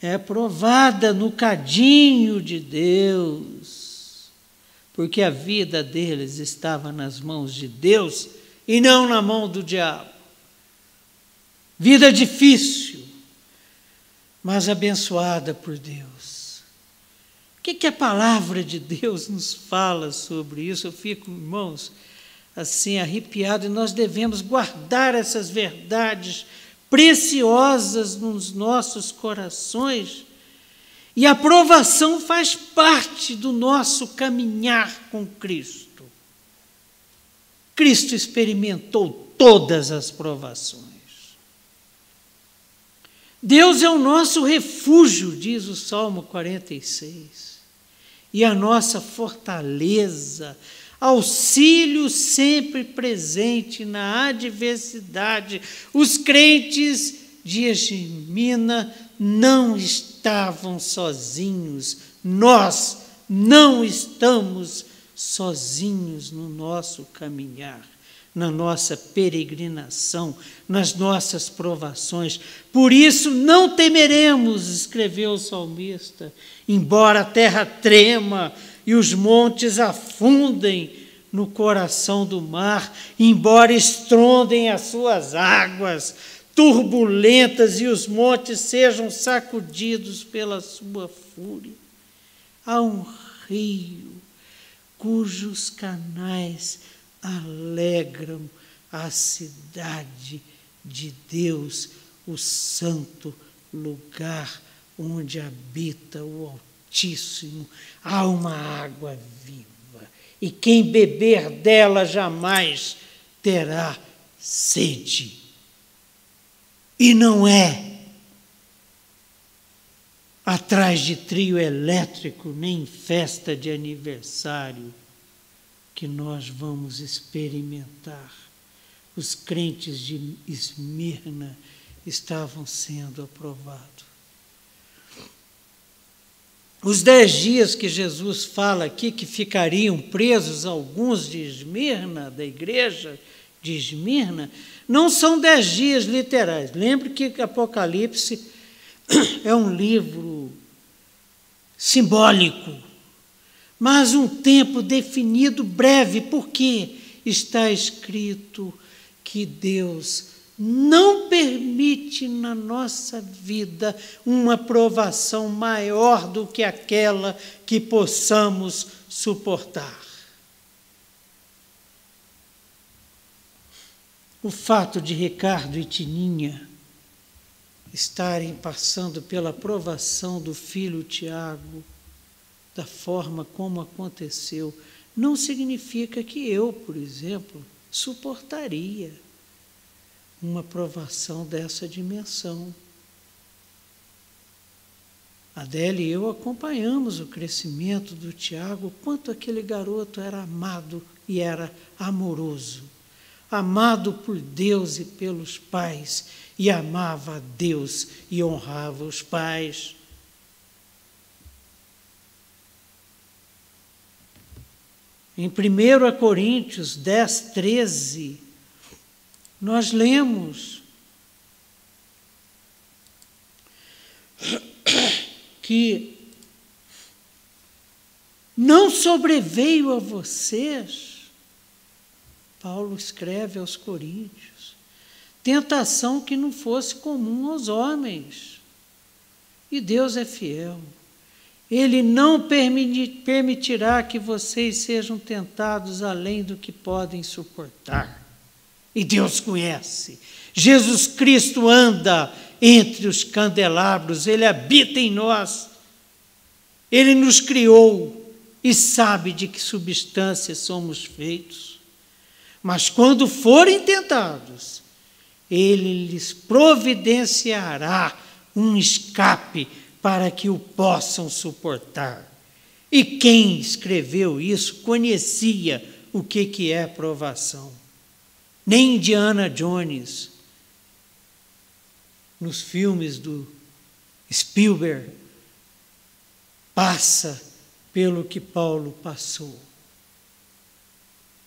é provada no cadinho de Deus, porque a vida deles estava nas mãos de Deus e não na mão do diabo. Vida difícil, mas abençoada por Deus. O que a palavra de Deus nos fala sobre isso? Eu fico, irmãos, assim arrepiado, e nós devemos guardar essas verdades preciosas nos nossos corações, e a provação faz parte do nosso caminhar com Cristo. Cristo experimentou todas as provações. Deus é o nosso refúgio, diz o Salmo 46, e a nossa fortaleza, auxílio sempre presente na adversidade. Os crentes de Esmirna não estavam sozinhos. Nós não estamos sozinhos no nosso caminhar, na nossa peregrinação, nas nossas provações. Por isso não temeremos, escreveu o salmista, embora a terra trema e os montes afundem no coração do mar, embora estrondem as suas águas turbulentas e os montes sejam sacudidos pela sua fúria. Há um rio cujos canais alegram a cidade de Deus, o santo lugar onde habita o Altíssimo. Há uma água viva, e quem beber dela jamais terá sede. E não é atrás de trio elétrico, nem festa de aniversário, que nós vamos experimentar. Os crentes de Esmirna estavam sendo aprovados. Os 10 dias que Jesus fala aqui, que ficariam presos alguns de Esmirna, da igreja de Esmirna, não são 10 dias literais. Lembre que Apocalipse é um livro simbólico, mas um tempo definido, breve, porque está escrito que Deus não permite na nossa vida uma provação maior do que aquela que possamos suportar. O fato de Ricardo e Tininha estarem passando pela provação do filho Tiago, da forma como aconteceu, não significa que eu, por exemplo, suportaria uma provação dessa dimensão. Adélia e eu acompanhamos o crescimento do Tiago, quanto aquele garoto era amado e era amoroso. Amado por Deus e pelos pais, e amava a Deus e honrava os pais. Em 1 Coríntios 10, 13, nós lemos que não sobreveio a vocês, Paulo escreve aos Coríntios, tentação que não fosse comum aos homens. E Deus é fiel. Ele não permitirá que vocês sejam tentados além do que podem suportar. E Deus conhece. Jesus Cristo anda entre os candelabros, Ele habita em nós. Ele nos criou e sabe de que substância somos feitos. Mas quando forem tentados, ele lhes providenciará um escape para que o possam suportar. E quem escreveu isso conhecia o que é provação. Nem Indiana Jones, nos filmes do Spielberg, passa pelo que Paulo passou.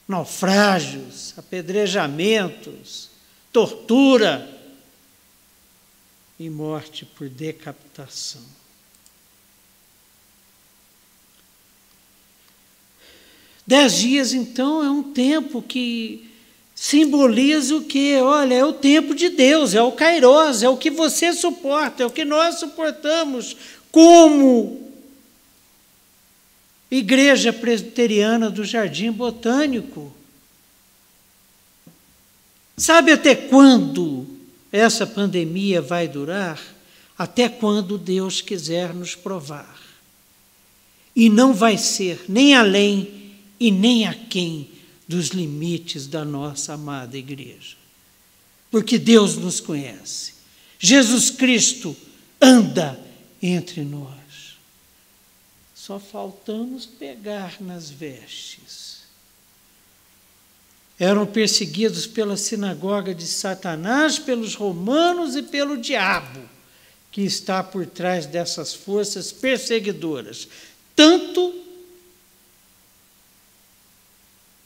Naufrágios, apedrejamentos, tortura e morte por decapitação. Dez dias, então, é um tempo que simboliza o quê? Olha, é o tempo de Deus, é o Kairos, é o que você suporta, é o que nós suportamos como Igreja Presbiteriana do Jardim Botânico. Sabe até quando essa pandemia vai durar? Até quando Deus quiser nos provar. E não vai ser nem além e nem aquém dos limites da nossa amada igreja. Porque Deus nos conhece. Jesus Cristo anda entre nós. Só faltamos pegar nas vestes. Eram perseguidos pela sinagoga de Satanás, pelos romanos e pelo diabo, que está por trás dessas forças perseguidoras. Tanto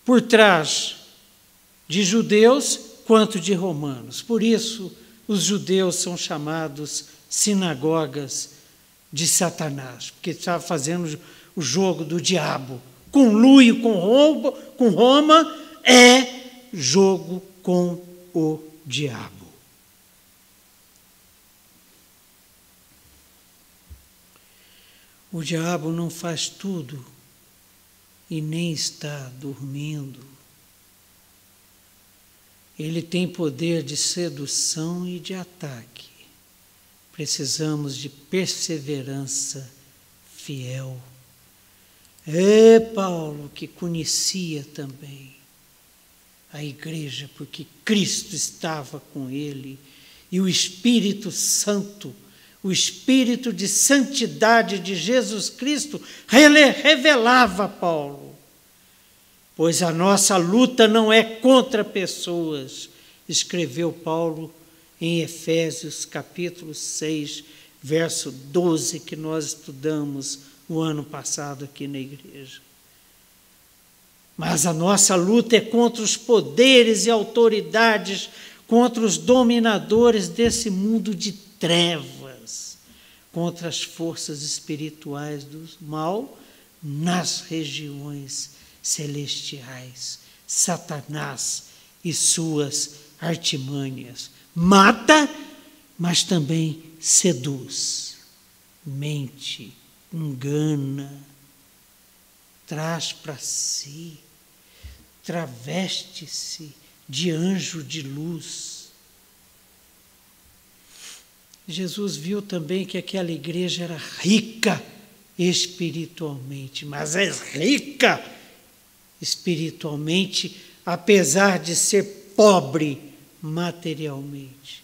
por trás de judeus quanto de romanos. Por isso, os judeus são chamados sinagogas de Satanás, porque está fazendo o jogo do diabo. Conluio com Roma é jogo com o diabo. O diabo não faz tudo e nem está dormindo. Ele tem poder de sedução e de ataque. Precisamos de perseverança fiel. É Paulo que conhecia também a igreja, porque Cristo estava com ele e o Espírito Santo, o Espírito de santidade de Jesus Cristo revelava a Paulo. Pois a nossa luta não é contra pessoas, escreveu Paulo em Efésios capítulo 6, verso 12, que nós estudamos o ano passado aqui na igreja. Mas a nossa luta é contra os poderes e autoridades, contra os dominadores desse mundo de trevas, contra as forças espirituais do mal nas regiões celestiais. Satanás e suas artimanhas. Mata, mas também seduz, mente, engana, traz para si, traveste-se de anjo de luz. Jesus viu também que aquela igreja era rica espiritualmente, mas é rica espiritualmente, apesar de ser pobre materialmente.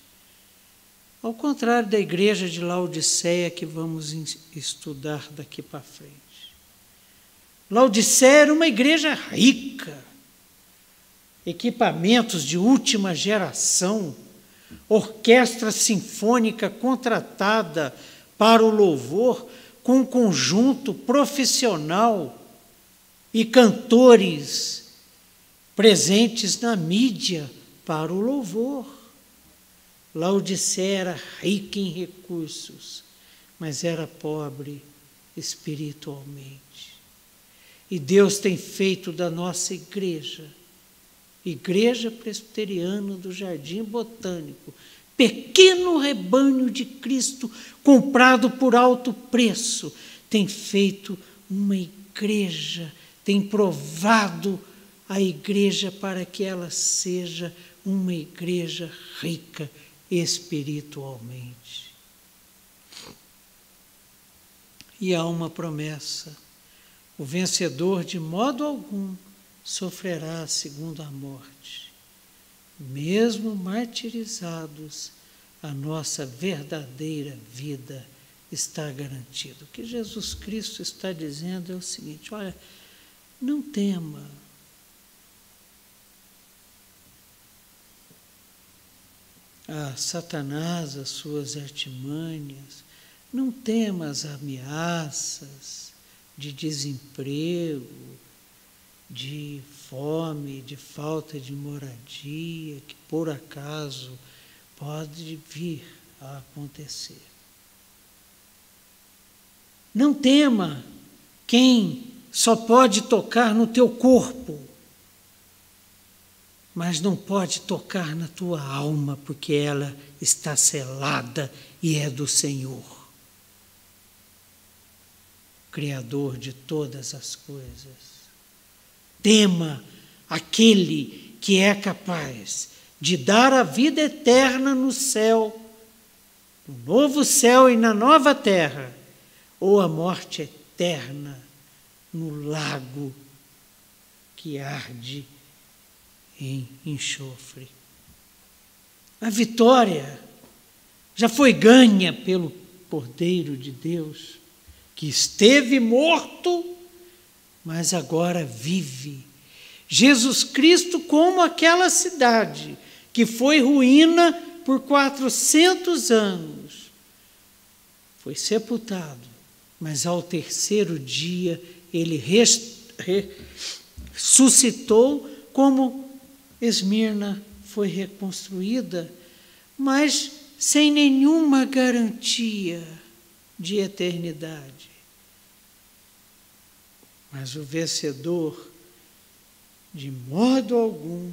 Ao contrário da igreja de Laodiceia, que vamos estudar daqui para frente. Laodiceia era uma igreja rica, equipamentos de última geração, orquestra sinfônica contratada para o louvor, com um conjunto profissional e cantores presentes na mídia para o louvor. Laodiceia era rica em recursos, mas era pobre espiritualmente. E Deus tem feito da nossa igreja, Igreja Presbiteriana do Jardim Botânico, pequeno rebanho de Cristo comprado por alto preço, tem feito uma igreja, tem provado a igreja para que ela seja uma igreja rica espiritualmente. E há uma promessa: o vencedor de modo algum sofrerá a segunda morte. Mesmo martirizados, a nossa verdadeira vida está garantida. O que Jesus Cristo está dizendo é o seguinte: olha, não tema. A Satanás, as suas artimanhas, não tema as ameaças de desemprego, de fome, de falta de moradia, que por acaso pode vir a acontecer. Não tema quem só pode tocar no teu corpo, mas não pode tocar na tua alma, porque ela está selada e é do Senhor, Criador de todas as coisas. Tema aquele que é capaz de dar a vida eterna no céu, no novo céu e na nova terra, ou a morte eterna no lago que arde em enxofre. A vitória já foi ganha pelo Cordeiro de Deus, que esteve morto, mas agora vive. Jesus Cristo, como aquela cidade que foi ruína por 400 anos, foi sepultado, mas ao terceiro dia ele ressuscitou, como Esmirna foi reconstruída, mas sem nenhuma garantia de eternidade. Mas o vencedor, de modo algum,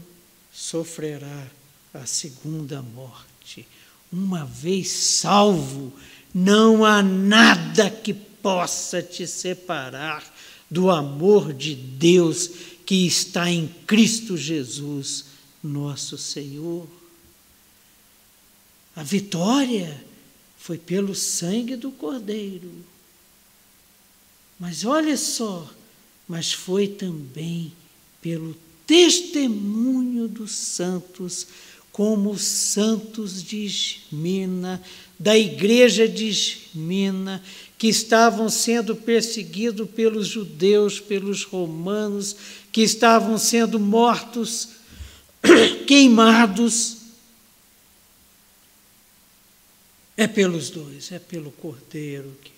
sofrerá a segunda morte. Uma vez salvo, não há nada que possa te separar do amor de Deus que está em Cristo Jesus, nosso Senhor. A vitória foi pelo sangue do Cordeiro. Mas olha só, mas foi também pelo testemunho dos santos, como os santos de Esmirna, da igreja de Esmirna, que estavam sendo perseguidos pelos judeus, pelos romanos, que estavam sendo mortos, queimados. É pelos dois, é pelo Cordeiro que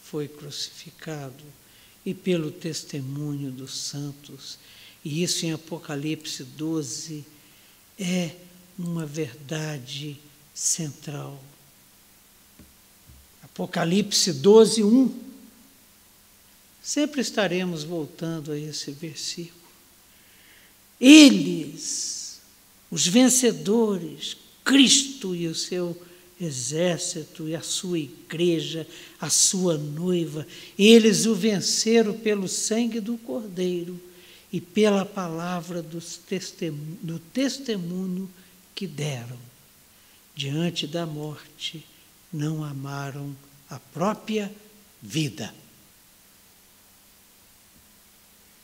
foi crucificado e pelo testemunho dos santos. E isso em Apocalipse 12 é uma verdade central. Apocalipse 12, 1. Sempre estaremos voltando a esse versículo. Eles, os vencedores, Cristo e o seu exército e a sua igreja, a sua noiva, eles o venceram pelo sangue do Cordeiro e pela palavra do testemunho que deram. Diante da morte, não amaram a própria vida.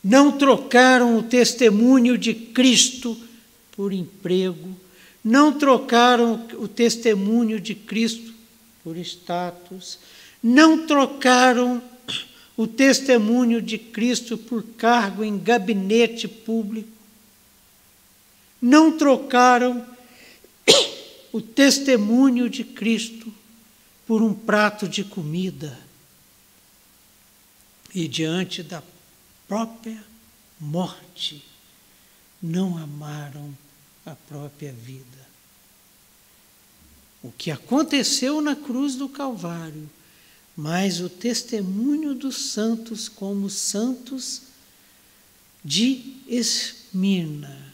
Não trocaram o testemunho de Cristo por emprego, não trocaram o testemunho de Cristo por status, não trocaram o testemunho de Cristo por cargo em gabinete público, não trocaram o testemunho de Cristo por um prato de comida. E diante da própria morte, não amaram a própria vida. O que aconteceu na cruz do Calvário, mas o testemunho dos santos como santos de Esmirna,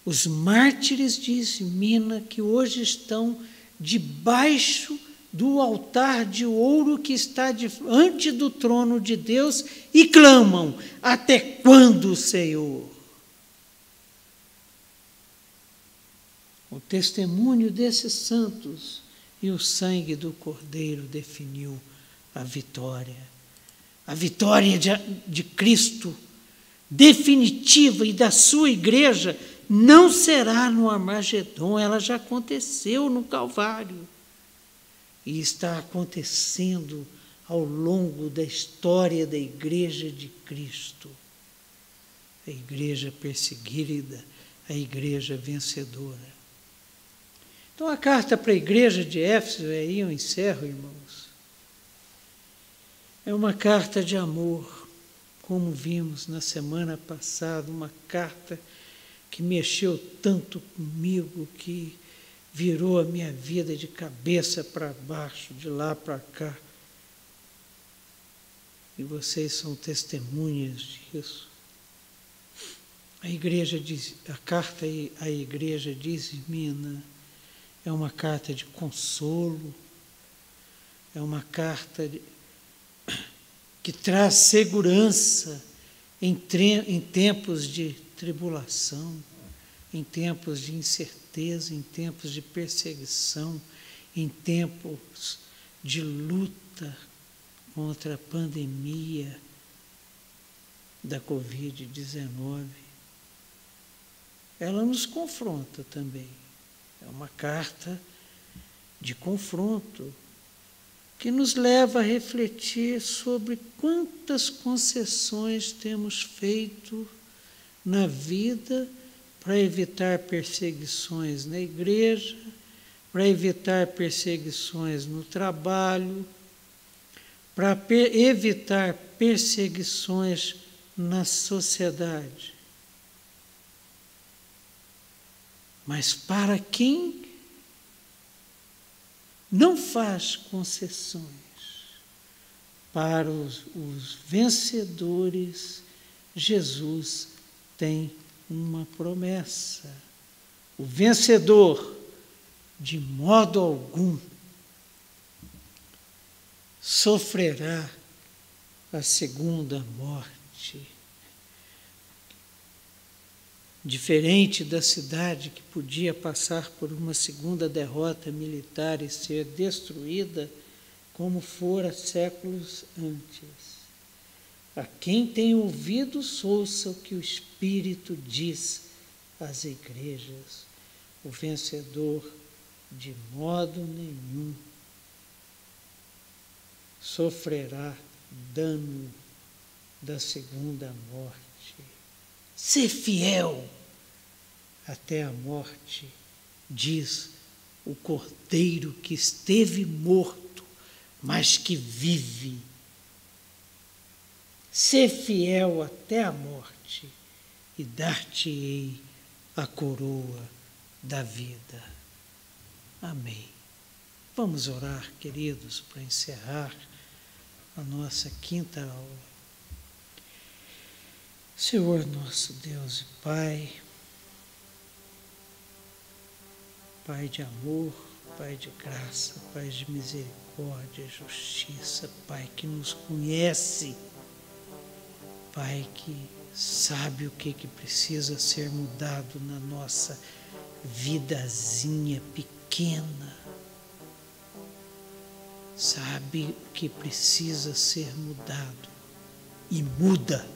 os mártires de Esmirna que hoje estão debaixo do altar de ouro que está diante do trono de Deus e clamam: até quando, Senhor? O testemunho desses santos e o sangue do Cordeiro definiu a vitória. A vitória de Cristo definitiva e da sua igreja não será no Armagedon, ela já aconteceu no Calvário. E está acontecendo ao longo da história da Igreja de Cristo. A igreja perseguida, a igreja vencedora. Então, a carta para a igreja de Éfeso, aí eu encerro, irmãos, é uma carta de amor, como vimos na semana passada, uma carta que mexeu tanto comigo, que virou a minha vida de cabeça para baixo, de lá para cá. E vocês são testemunhas disso. A carta à igreja de Esmirna é uma carta de consolo, é uma carta que traz segurança em tempos de tribulação, em tempos de incerteza, em tempos de perseguição, em tempos de luta contra a pandemia da Covid-19. Ela nos confronta também. É uma carta de confronto que nos leva a refletir sobre quantas concessões temos feito na vida para evitar perseguições na igreja, para evitar perseguições no trabalho, para evitar perseguições na sociedade. Mas para quem não faz concessões, para os vencedores, Jesus tem uma promessa. O vencedor, de modo algum, sofrerá a segunda morte. Diferente da cidade que podia passar por uma segunda derrota militar e ser destruída, como fora séculos antes. A quem tem ouvidos, ouça o que o Espírito diz às igrejas. O vencedor, de modo nenhum, sofrerá dano da segunda morte. Ser fiel até a morte, diz o Cordeiro que esteve morto, mas que vive. Ser fiel até a morte e dar-te-ei a coroa da vida. Amém. Vamos orar, queridos, para encerrar a nossa quinta aula. Senhor nosso Deus e Pai, Pai de amor, Pai de graça, Pai de misericórdia e justiça, Pai que nos conhece, Pai que sabe o que precisa ser mudado na nossa vidazinha pequena, sabe o que precisa ser mudado e muda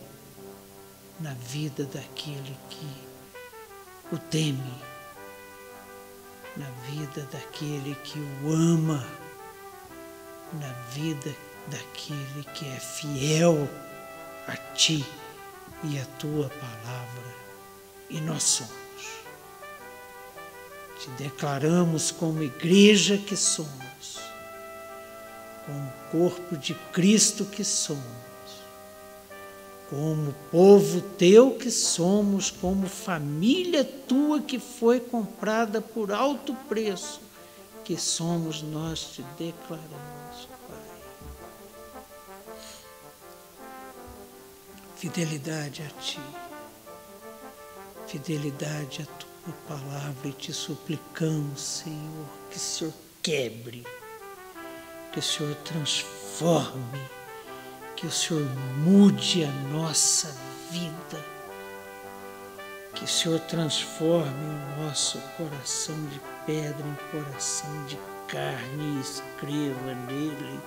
na vida daquele que o teme, na vida daquele que o ama, na vida daquele que é fiel a Ti e a Tua palavra. E nós somos. Te declaramos como igreja que somos, como corpo de Cristo que somos, como povo Teu que somos, como família Tua que foi comprada por alto preço, que somos, nós te declaramos, Pai. Fidelidade a Ti, fidelidade à Tua palavra, e te suplicamos, Senhor, que o Senhor quebre, que o Senhor transforme, que o Senhor mude a nossa vida, que o Senhor transforme o nosso coração de pedra em coração de carne e escreva nele,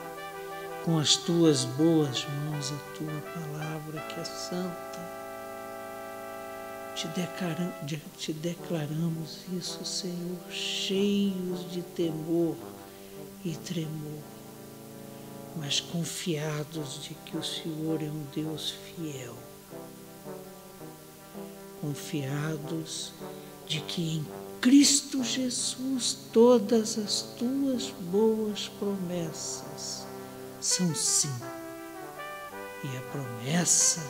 com as Tuas boas mãos, a Tua palavra que é santa, te declaramos isso, Senhor, cheios de temor e tremor, mas confiados de que o Senhor é um Deus fiel, confiados de que em Cristo Jesus todas as tuas boas promessas são sim. E a promessa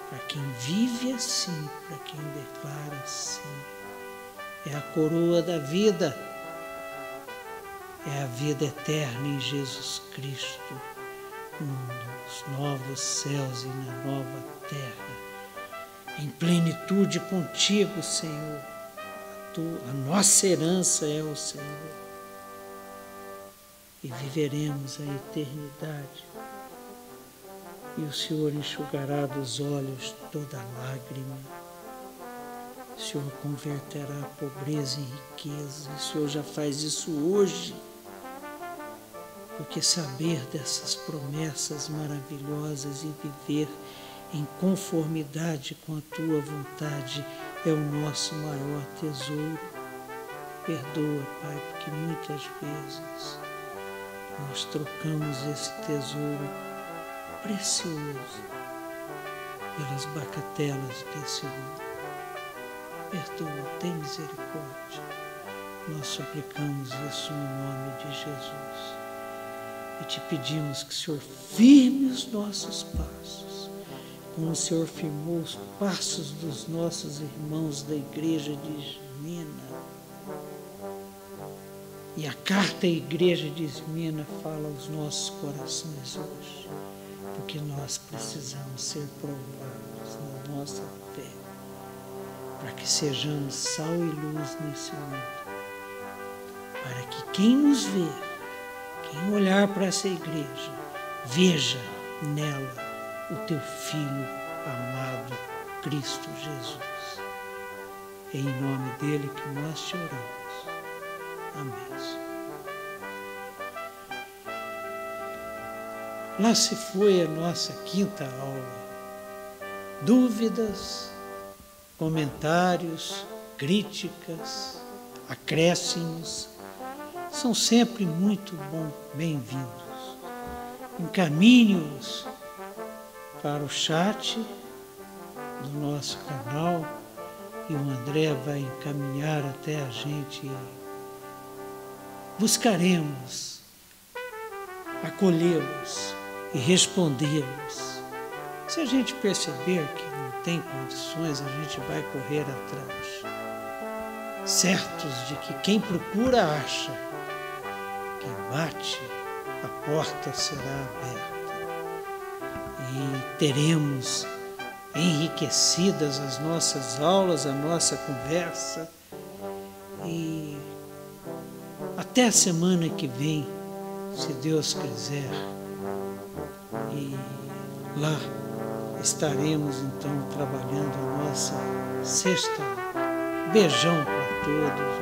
para quem vive assim, para quem declara assim, é a coroa da vida, é a vida eterna em Jesus Cristo, nos novos céus e na nova terra, em plenitude contigo, Senhor. A nossa herança é o Senhor e viveremos a eternidade. E o Senhor enxugará dos olhos toda lágrima. O Senhor converterá a pobreza em riqueza. O Senhor já faz isso hoje. Porque saber dessas promessas maravilhosas e viver em conformidade com a Tua vontade é o nosso maior tesouro. Perdoa, Pai, porque muitas vezes nós trocamos esse tesouro precioso pelas bagatelas desse mundo. Perdoa, tem misericórdia. Nós suplicamos isso no nome de Jesus e te pedimos que o Senhor firme os nossos passos, como o Senhor firmou os passos dos nossos irmãos da igreja de Esmina. E a carta à igreja de Esmina fala aos nossos corações hoje, porque nós precisamos ser provados na nossa fé, para que sejamos sal e luz nesse mundo, para que quem nos vê, quem olhar para essa igreja, veja nela o teu Filho amado, Cristo Jesus. É em nome dele que nós te oramos. Amém. Lá se foi a nossa quinta aula. Dúvidas, comentários, críticas, acréscimos são sempre muito bem-vindos. Encaminhe-os para o chat do nosso canal e o André vai encaminhar até a gente. Buscaremos acolhê-los e respondê-los. Se a gente perceber que não tem condições, a gente vai correr atrás, certos de que quem procura acha, quem bate, a porta será aberta e teremos enriquecidas as nossas aulas, a nossa conversa, e até a semana que vem, se Deus quiser, e lá estaremos então trabalhando a nossa sexta. Beijão para todos.